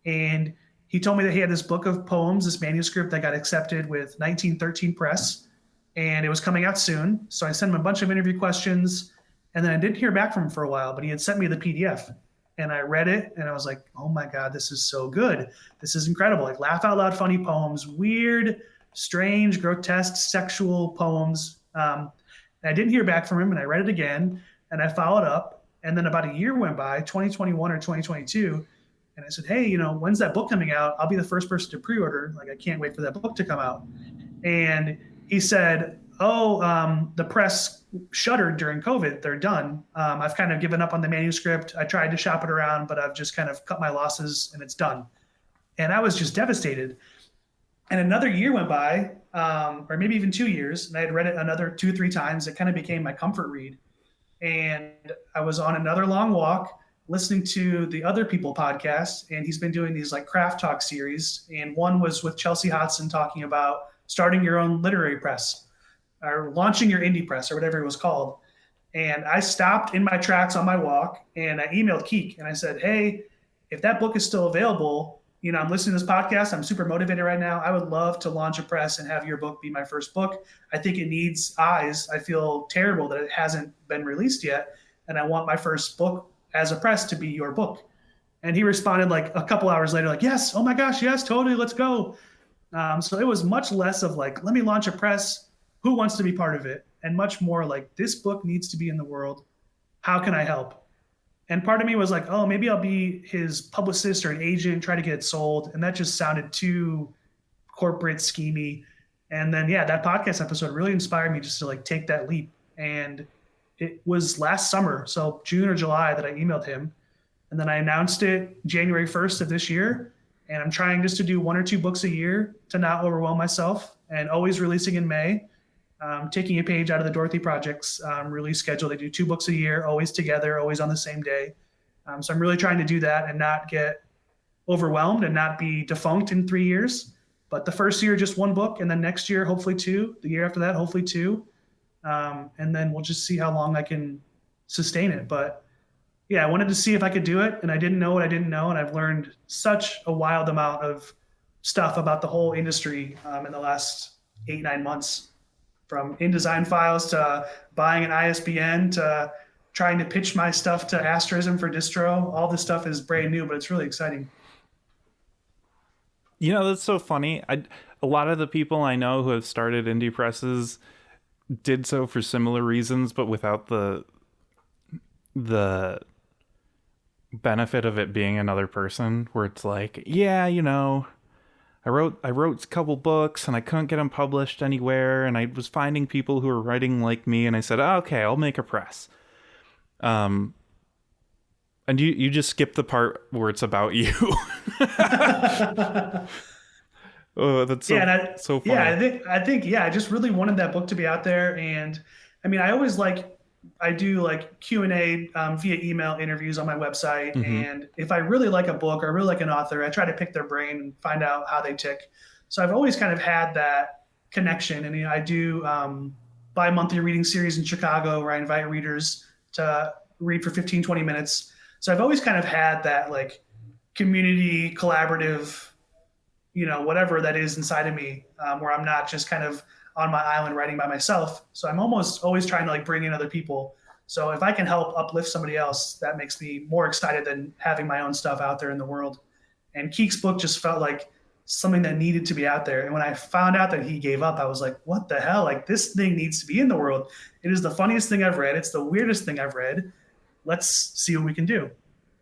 And he told me that he had this book of poems, this manuscript that got accepted with 1913 Press, and it was coming out soon. So I sent him a bunch of interview questions, and then I didn't hear back from him for a while, but he had sent me the PDF. And I read it, and I was like, oh my God, this is so good. This is incredible. Like laugh out loud funny poems, weird, strange, grotesque, sexual poems. And I didn't hear back from him, and I read it again, and I followed up. And then about a year went by, 2021 or 2022, and I said, hey, you know, when's that book coming out? I'll be the first person to pre-order. Like, I can't wait for that book to come out. And he said, the press shuttered during COVID. They're done. I've kind of given up on the manuscript. I tried to shop it around, but I've just kind of cut my losses and it's done. And I was just devastated. And another year went by, or maybe even 2 years, and I had read it another 2-3 times. It kind of became my comfort read. And I was on another long walk listening to the Other People podcast, and he's been doing these like craft talk series. And one was with Chelsea Hodson talking about starting your own literary press or launching your indie press or whatever it was called. And I stopped in my tracks on my walk and I emailed Keek and I said, hey, if that book is still available, you know, I'm listening to this podcast. I'm super motivated right now. I would love to launch a press and have your book be my first book. I think it needs eyes. I feel terrible that it hasn't been released yet. And I want my first book as a press to be your book. And he responded like a couple hours later, like, yes, oh my gosh, yes, totally, let's go. So it was much less of like, let me launch a press. Who wants to be part of it? And much more like, this book needs to be in the world. How can I help? And part of me was like, oh, maybe I'll be his publicist or an agent, try to get it sold. And that just sounded too corporate schemy. And then, yeah, that podcast episode really inspired me just to like take that leap. And it was last summer, so June or July, that I emailed him. And then I announced it January 1st of this year. And I'm trying just to do 1 or 2 books a year to not overwhelm myself, and always releasing in May. Taking a page out of the Dorothy Project's release schedule. They do 2 books a year, always together, always on the same day. So I'm really trying to do that and not get overwhelmed and not be defunct in 3 years. But the first year, just 1 book, and then next year, hopefully 2. The year after that, hopefully 2. And then we'll just see how long I can sustain it. But yeah, I wanted to see if I could do it, and I didn't know what I didn't know. And I've learned such a wild amount of stuff about the whole industry in the last 8-9 months. From InDesign files to buying an ISBN to trying to pitch my stuff to Asterism for distro. All this stuff is brand new, but it's really exciting. You know, that's so funny. A lot of the people I know who have started indie presses did so for similar reasons, but without the benefit of it being another person, where it's like, yeah, I wrote a couple books and I couldn't get them published anywhere, and I was finding people who were writing like me, and I said, oh, okay, I'll make a press. And you just skip the part where it's about you. Oh, that's so, so funny. Yeah, I think, yeah, I just really wanted that book to be out there. And I mean, I do like Q&A via email interviews on my website. Mm-hmm. And if I really like a book or really like an author, I try to pick their brain and find out how they tick. So I've always kind of had that connection. And I do bi-monthly reading series in Chicago where I invite readers to read for 15, 20 minutes. So I've always kind of had that like community collaborative, whatever that is inside of me, where I'm not just kind of on my island writing by myself. So I'm almost always trying to like bring in other people. So if I can help uplift somebody else, that makes me more excited than having my own stuff out there in the world. And Keek's book just felt like something that needed to be out there. And when I found out that he gave up, I was like, what the hell? Like, this thing needs to be in the world. It is the funniest thing I've read. It's the weirdest thing I've read. Let's see what we can do.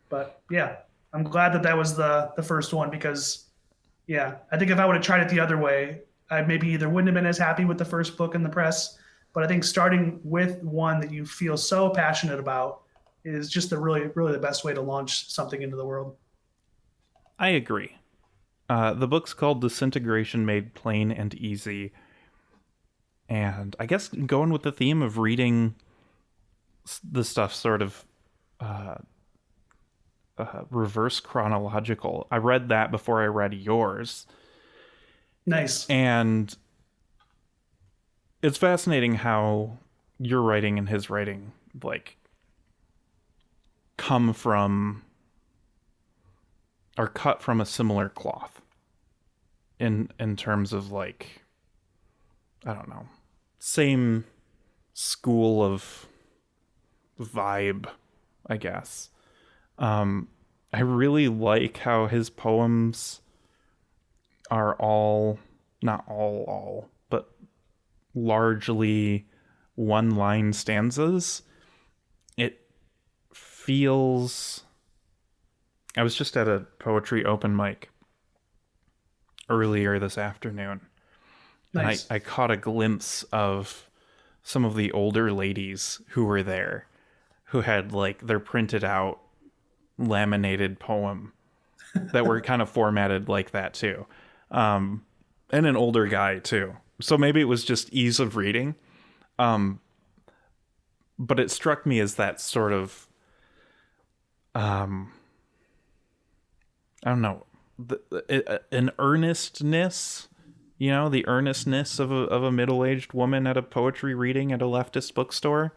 But yeah, I'm glad that was the first one, because yeah, I think if I would have tried it the other way, I maybe either wouldn't have been as happy with the first book in the press. But I think starting with one that you feel so passionate about is just really the best way to launch something into the world. I agree. The book's called Disintegration Made Plain and Easy. And I guess going with the theme of reading the stuff sort of reverse chronological, I read that before I read yours. Nice. And it's fascinating how your writing and his writing like come from are cut from a similar cloth in terms of like, I don't know, same school of vibe, I guess. I really like how his poems are all, not all, but largely one-line stanzas. It feels... I was just at a poetry open mic earlier this afternoon. Nice. And I caught a glimpse of some of the older ladies who were there, who had like their printed out laminated poem that were kind of formatted like that too. And an older guy too. So maybe it was just ease of reading. But it struck me as that sort of, I don't know, an earnestness, the earnestness of a middle-aged woman at a poetry reading at a leftist bookstore,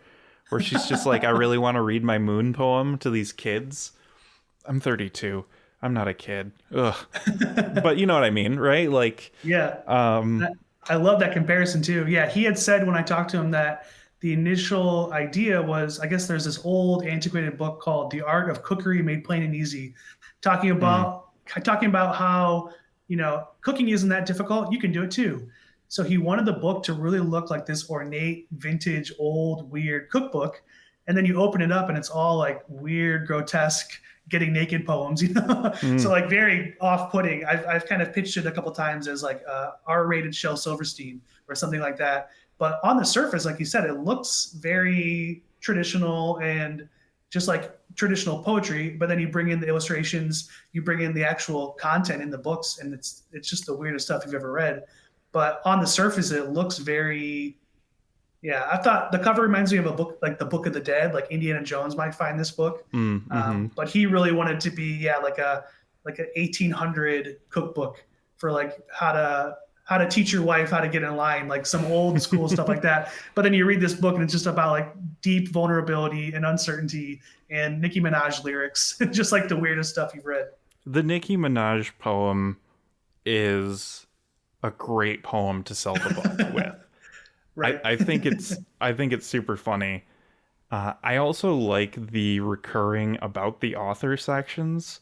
where she's just like, I really want to read my moon poem to these kids. I'm 32. I'm not a kid. Ugh. But you know what I mean, right? Like, yeah. I love that comparison too. Yeah, he had said when I talked to him that the initial idea was, I guess there's this old antiquated book called The Art of Cookery Made Plain and Easy, talking about how, cooking isn't that difficult. You can do it too. So he wanted the book to really look like this ornate, vintage, old, weird cookbook. And then you open it up and it's all like weird, grotesque, getting naked poems, So like very off-putting. I've kind of pitched it a couple times as like R-rated Shel Silverstein or something like that. But on the surface, like you said, it looks very traditional and just like traditional poetry. But then you bring in the illustrations, you bring in the actual content in the books, and it's just the weirdest stuff you've ever read. But on the surface, it looks very... Yeah, I thought the cover reminds me of a book like the Book of the Dead, like Indiana Jones might find this book. Mm-hmm. But he really wanted to be, like an 1800 cookbook for like how to teach your wife how to get in line, like some old school stuff like that. But then you read this book and it's just about like deep vulnerability and uncertainty and Nicki Minaj lyrics, just like the weirdest stuff you've read. The Nicki Minaj poem is a great poem to sell the book with. Right. I think it's super funny. I also like the recurring about the author sections.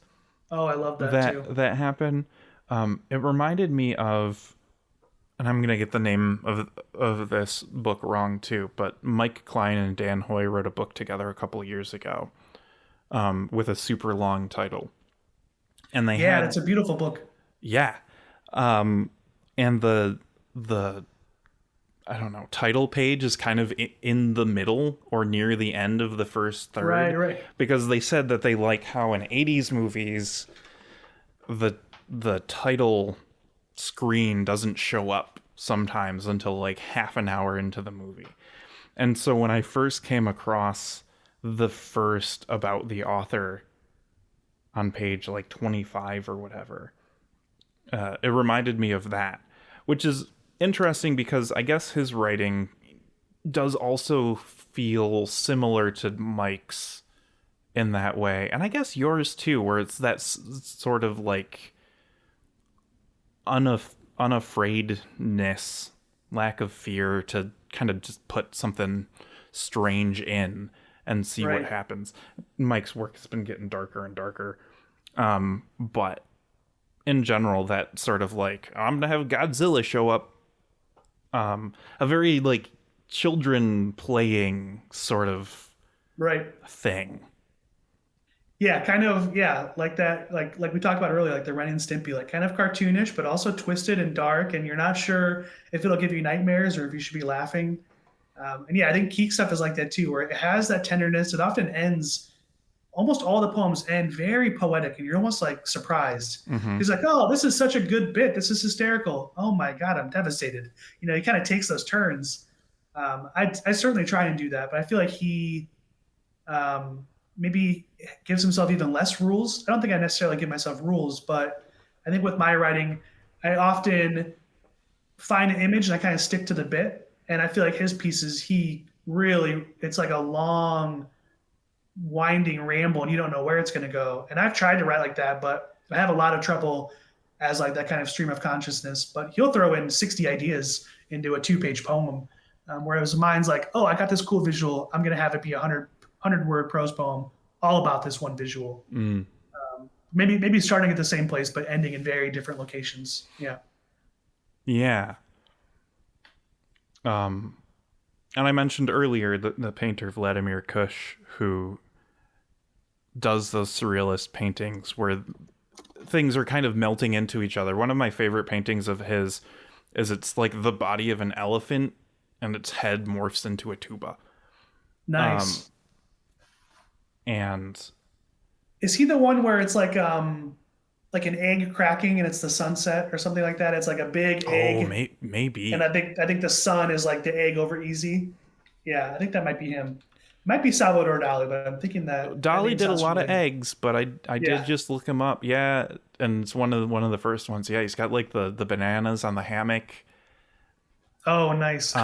Oh, I love that too. That happen. It reminded me of, and I'm gonna get the name of this book wrong too, but Mike Klein and Dan Hoy wrote a book together a couple of years ago with a super long title. And they Yeah, had, that's a beautiful book. yeah. And the I don't know, title page is kind of in the middle or near the end of the first third, Right. because they said that they like how in 80s movies the title screen doesn't show up sometimes until like half an hour into the movie. And so when I first came across the first about the author on page like 25 or whatever, it reminded me of that, which is interesting because I guess his writing does also feel similar to Mike's in that way. And I guess yours too, where it's that sort of like unafraidness, lack of fear to kind of just put something strange in and see what happens. Mike's work has been getting darker and darker. But in general, that sort of like, I'm gonna have Godzilla show up, a very like children playing sort of thing. Yeah, kind of, yeah, like that, like we talked about earlier, like the Ren and Stimpy, like kind of cartoonish, but also twisted and dark, and you're not sure if it'll give you nightmares or if you should be laughing. And yeah, I think Keek stuff is like that too, where it has that tenderness. It often ends, almost all the poems end very poetic, and you're almost like surprised. Mm-hmm. He's like, "Oh, this is such a good bit. This is hysterical. Oh my God, I'm devastated." You know, he kind of takes those turns. I certainly try and do that, but I feel like he maybe gives himself even less rules. I don't think I necessarily give myself rules, but I think with my writing, I often find an image and I kind of stick to the bit. And I feel like his pieces, it's like a long, winding ramble and you don't know where it's going to go. And I've tried to write like that, but I have a lot of trouble as like that kind of stream of consciousness. But he'll throw in 60 ideas into a 2-page poem, whereas mine's like, oh, I got this cool visual. I'm going to have it be a 100-word prose poem all about this one visual. Maybe starting at the same place, but ending in very different locations. Yeah. Yeah. And I mentioned earlier the painter Vladimir Kush, who does those surrealist paintings where things are kind of melting into each other. One of my favorite paintings of his is it's like the body of an elephant and its head morphs into a tuba. Nice. And is he the one where it's like an egg cracking and it's the sunset or something like that? It's like a big egg. Oh, maybe. And I think the sun is like the egg over easy. Yeah, I think that might be him. Might be Salvador Dali, but I'm thinking that Dali did a lot of eggs, but I did just look him up. Yeah, and it's one of the first ones. Yeah, he's got like the bananas on the hammock. Oh, nice.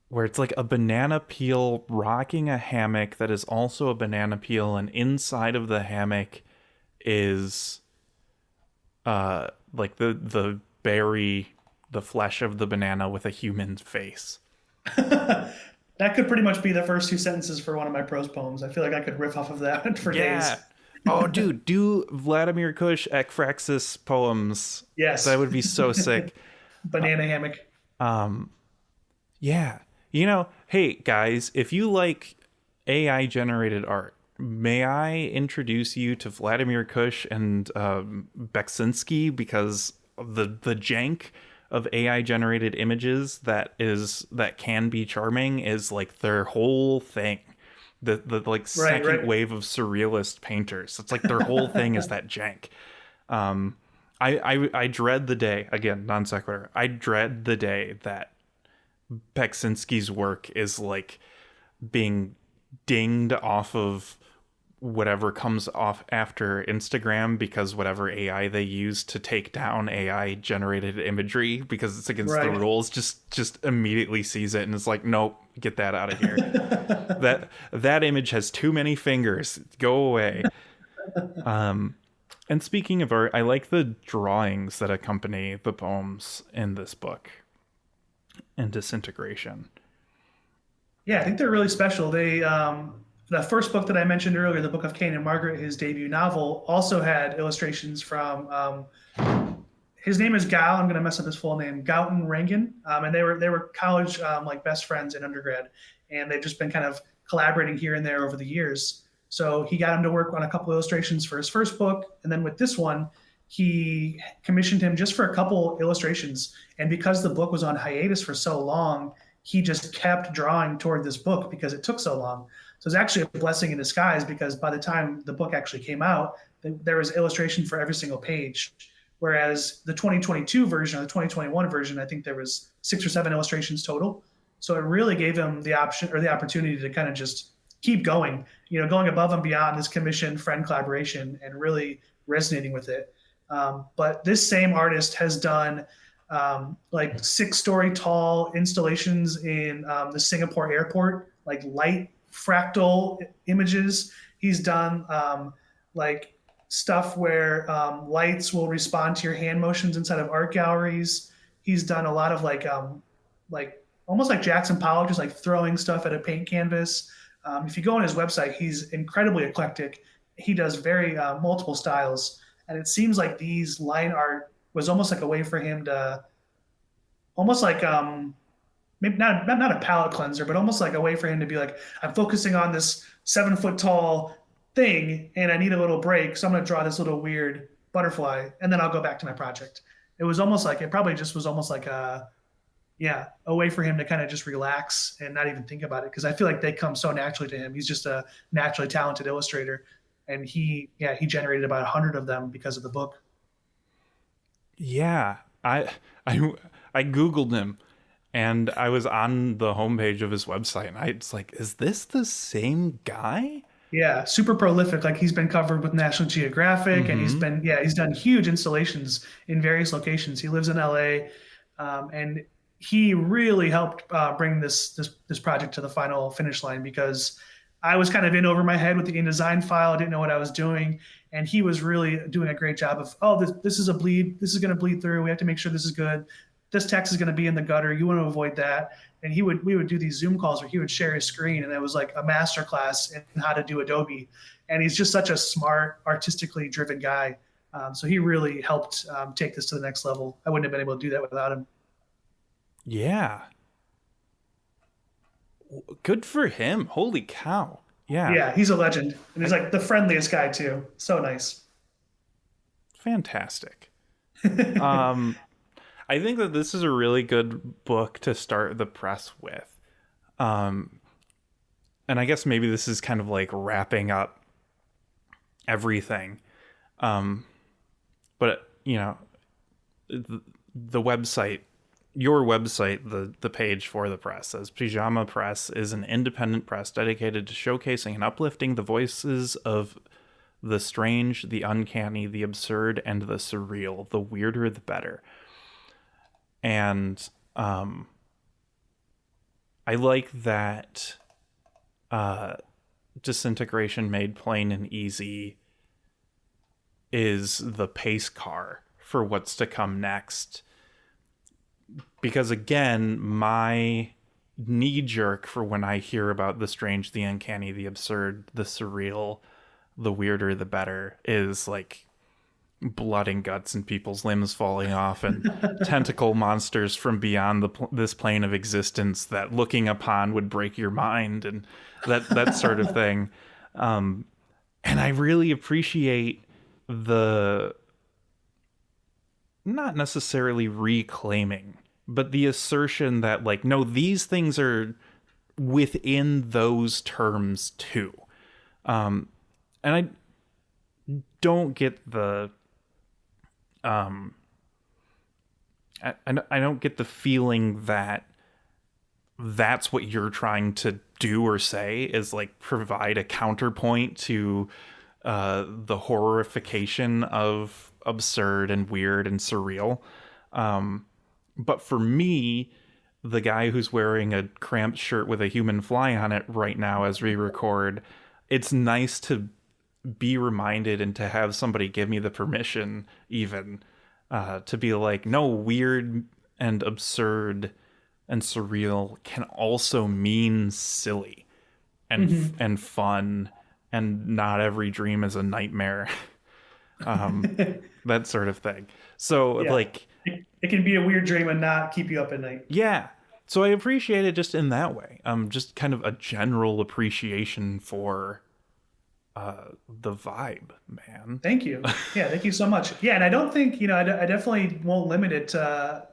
Where it's like a banana peel rocking a hammock that is also a banana peel, and inside of the hammock is like the berry, the flesh of the banana with a human face. That could pretty much be the first 2 sentences for one of my prose poems. I feel like I could riff off of that for days. Oh, dude, do Vladimir Kush ekphrasis poems. Yes. That would be so sick. Banana hammock. Yeah. You know, hey, guys, if you like AI-generated art, may I introduce you to Vladimir Kush and Beksinski, because the jank of AI-generated images that can be charming is like their whole thing. The like second wave of surrealist painters. It's like their whole thing is that jank. I dread the day, again, non sequitur. I dread the day that Beksinski's work is like being dinged off of whatever comes off after Instagram, because whatever AI they use to take down AI generated imagery because it's against the rules just immediately sees it and is like, nope, get that out of here. that image has too many fingers, go away. And speaking of art, I like the drawings that accompany the poems in this book and Disintegration. Yeah, I think they're really special. They the first book that I mentioned earlier, the Book of Cain and Margaret, his debut novel, also had illustrations from his name is Gao. I'm going to mess up his full name, Gauten Rangan, and they were college like best friends in undergrad, and they've just been kind of collaborating here and there over the years. So he got him to work on a couple illustrations for his first book, and then with this one, he commissioned him just for a couple illustrations. And because the book was on hiatus for so long, he just kept drawing toward this book because it took so long. So it's actually a blessing in disguise, because by the time the book actually came out, there was illustration for every single page. Whereas the 2022 version or the 2021 version, I think there was 6 or 7 illustrations total. So it really gave him the option or the opportunity to kind of just keep going, going above and beyond his commission friend collaboration and really resonating with it. But this same artist has done like 6-story tall installations in the Singapore airport, like light fractal images. He's done like stuff where lights will respond to your hand motions inside of art galleries. He's done a lot of like almost like Jackson Pollock, just like throwing stuff at a paint canvas. If you go on his website, he's incredibly eclectic. He does very multiple styles. And it seems like these line art was almost like a way for him to almost like maybe not a palette cleanser, but almost like a way for him to be like, I'm focusing on this 7-foot tall thing and I need a little break. So I'm going to draw this little weird butterfly and then I'll go back to my project. It was almost like, it probably just was almost like a way for him to kind of just relax and not even think about it. Cause I feel like they come so naturally to him. He's just a naturally talented illustrator. And he generated about 100 of them because of the book. Yeah. I Googled him and I was on the homepage of his website and it's like, is this the same guy? Yeah, super prolific. Like he's been covered with National Geographic, and he's done huge installations in various locations. He lives in LA, and he really helped bring this project to the final finish line, because I was kind of in over my head with the InDesign file. I didn't know what I was doing, and he was really doing a great job of, this is a bleed. This is going to bleed through. We have to make sure this is good. This text is going to be in the gutter. You want to avoid that. And we would do these Zoom calls where he would share his screen, and it was like a masterclass in how to do Adobe. And he's just such a smart, artistically driven guy. So he really helped take this to the next level. I wouldn't have been able to do that without him. Yeah. Good for him. Holy cow. Yeah. Yeah, he's a legend. And he's like the friendliest guy too. So nice. Fantastic. I think that this is a really good book to start the press with. And I guess maybe this is kind of like wrapping up everything. But, the website, your website, the page for the press says Pajama Press is an independent press dedicated to showcasing and uplifting the voices of the strange, the uncanny, the absurd, and the surreal. The weirder, the better. And I like that Disintegration Made Plain and Easy is the pace car for what's to come next. Because again, my knee jerk for when I hear about the strange, the uncanny, the absurd, the surreal, the weirder, the better is like blood and guts and people's limbs falling off and tentacle monsters from beyond this plane of existence that looking upon would break your mind and that sort of thing. And I really appreciate the not necessarily reclaiming, but the assertion that like, no, these things are within those terms too. And I don't get the I don't get the feeling that that's what you're trying to do or say is like provide a counterpoint to the horrification of absurd and weird and surreal. But for me, the guy who's wearing a cramped shirt with a human fly on it right now as we record, it's nice to be reminded and to have somebody give me the permission even to be like, no, weird and absurd and surreal can also mean silly and fun, and not every dream is a nightmare. That sort of thing. So like it can be a weird dream and not keep you up at night. Yeah. So I appreciate it just in that way. Just kind of a general appreciation for The vibe, man. Thank you. Yeah, thank you so much. Yeah, and I don't think, I definitely won't limit it to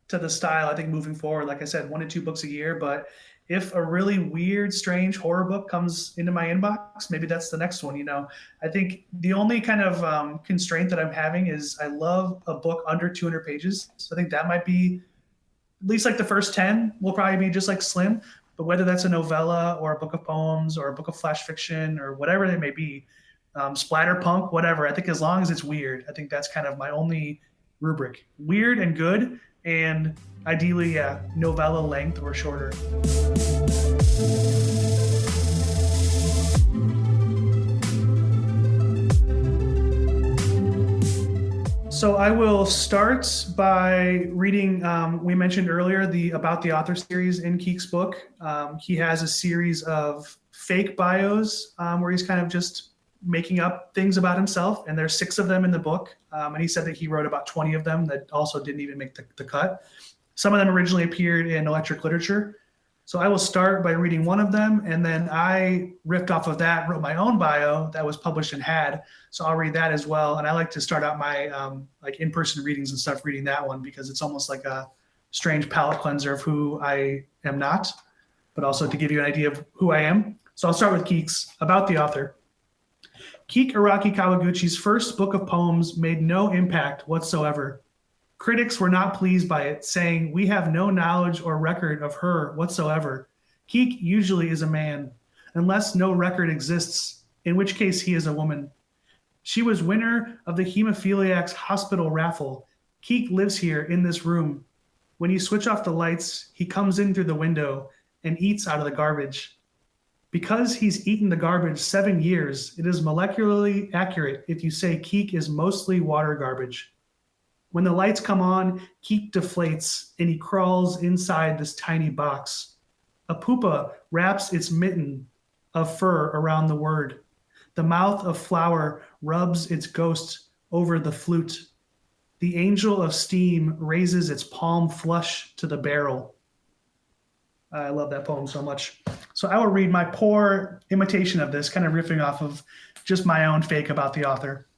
the style. I think moving forward, like I said, 1 to 2 books a year. But if a really weird, strange horror book comes into my inbox, maybe that's the next one. I think the only kind of constraint that I'm having is I love a book under 200 pages. So I think that might be at least like the first 10 will probably be just like slim. But whether that's a novella or a book of poems or a book of flash fiction or whatever it may be, splatter punk, whatever, I think as long as it's weird, I think that's kind of my only rubric. Weird and good, and ideally, yeah, novella length or shorter. So I will start by reading, we mentioned earlier, the About the Author series in Keek's book. He has a series of fake bios where he's kind of just making up things about himself, and there's 6 of them in the book. And he said that he wrote about 20 of them that also didn't even make the cut. Some of them originally appeared in Electric Literature. So I will start by reading one of them, and then I ripped off of that, wrote my own bio that was published in Had. So I'll read that as well. And I like to start out my like in-person readings and stuff reading that one because it's almost like a strange palate cleanser of who I am not, but also to give you an idea of who I am. So I'll start with Keek's About the Author. Keek Araki Kawaguchi's first book of poems made no impact whatsoever. Critics were not pleased by it, saying, "We have no knowledge or record of her whatsoever." Keek usually is a man, unless no record exists, in which case he is a woman. She was winner of the Hemophiliacs Hospital raffle. Keek lives here in this room. When you switch off the lights, he comes in through the window and eats out of the garbage. Because he's eaten the garbage 7 years, it is molecularly accurate if you say Keek is mostly water garbage. When the lights come on, Keek deflates and he crawls inside this tiny box. A pupa wraps its mitten of fur around the word. The mouth of flower rubs its ghost over the flute. The angel of steam raises its palm flush to the barrel. I love that poem so much. So I will read my poor imitation of this, kind of riffing off of just my own fake About the Author.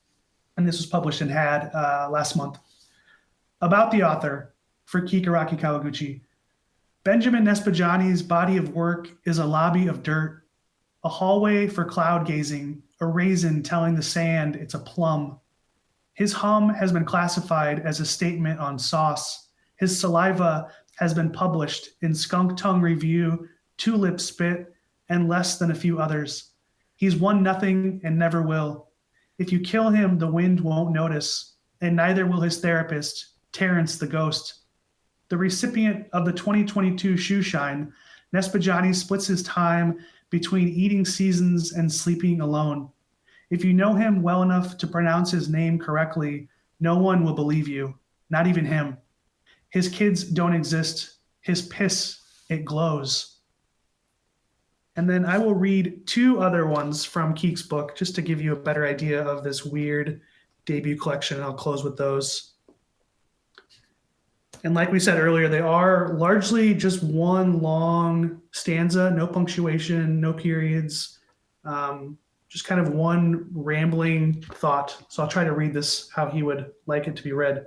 And this was published in Had last month. About the Author for Keek Araki Kawaguchi. Benjamin Niespodziany's body of work is a lobby of dirt, a hallway for cloud gazing, a raisin telling the sand it's a plum. His hum has been classified as a statement on sauce. His saliva has been published in Skunk Tongue Review, Tulip Spit, and less than a few others. He's won nothing and never will. If you kill him, the wind won't notice, and neither will his therapist, Terrence the Ghost. The recipient of the 2022 Shoeshine, Niespodziany splits his time between eating seasons and sleeping alone. If you know him well enough to pronounce his name correctly, no one will believe you, not even him. His kids don't exist. His piss, it glows. And then I will read 2 other ones from Keek's book just to give you a better idea of this weird debut collection. I'll close with those. And like we said earlier, they are largely just one long stanza, no punctuation, no periods, just kind of one rambling thought. So I'll try to read this how he would like it to be read.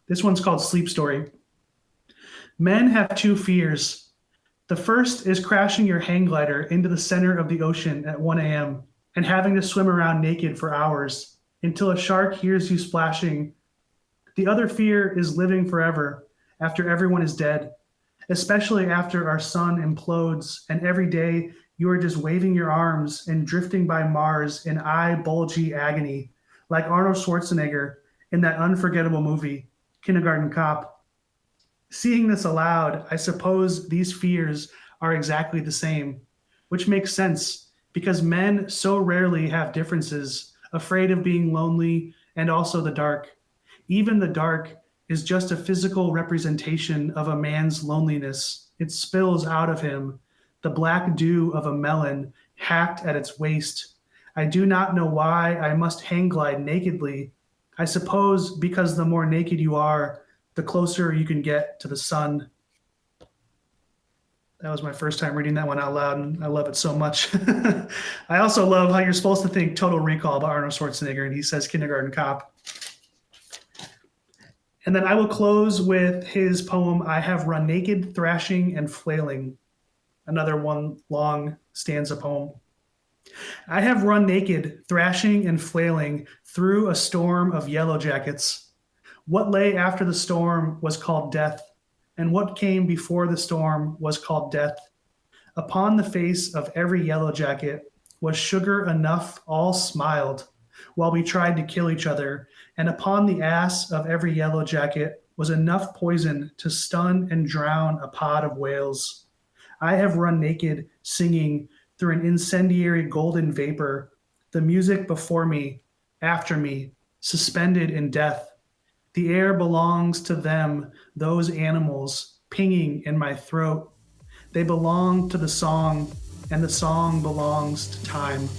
This one's called Sleep Story. Men have 2 fears. The first is crashing your hang glider into the center of the ocean at 1 a.m. and having to swim around naked for hours until a shark hears you splashing. The other fear is living forever after everyone is dead, especially after our sun implodes and every day you are just waving your arms and drifting by Mars in eye-bulgy agony, like Arnold Schwarzenegger in that unforgettable movie, Kindergarten Cop. Seeing this aloud, I suppose these fears are exactly the same, which makes sense because men so rarely have differences, afraid of being lonely and also the dark. Even the dark is just a physical representation of a man's loneliness. It spills out of him, the black dew of a melon hacked at its waist. I do not know why I must hang glide nakedly. I suppose because the more naked you are, the closer you can get to the sun. That was my first time reading that one out loud, and I love it so much. I also love how you're supposed to think Total Recall by Arnold Schwarzenegger, and he says Kindergarten Cop. And then I will close with his poem, I Have Run Naked, Thrashing, and Flailing. Another one long stanza poem. I have run naked, thrashing and flailing through a storm of yellow jackets. What lay after the storm was called death, and what came before the storm was called death. Upon the face of every yellow jacket was sugar enough, all smiled, while we tried to kill each other, and upon the ass of every yellow jacket was enough poison to stun and drown a pod of whales. I have run naked, singing through an incendiary golden vapor, the music before me, after me, suspended in death. The air belongs to them, those animals, pinging in my throat. They belong to the song, and the song belongs to time.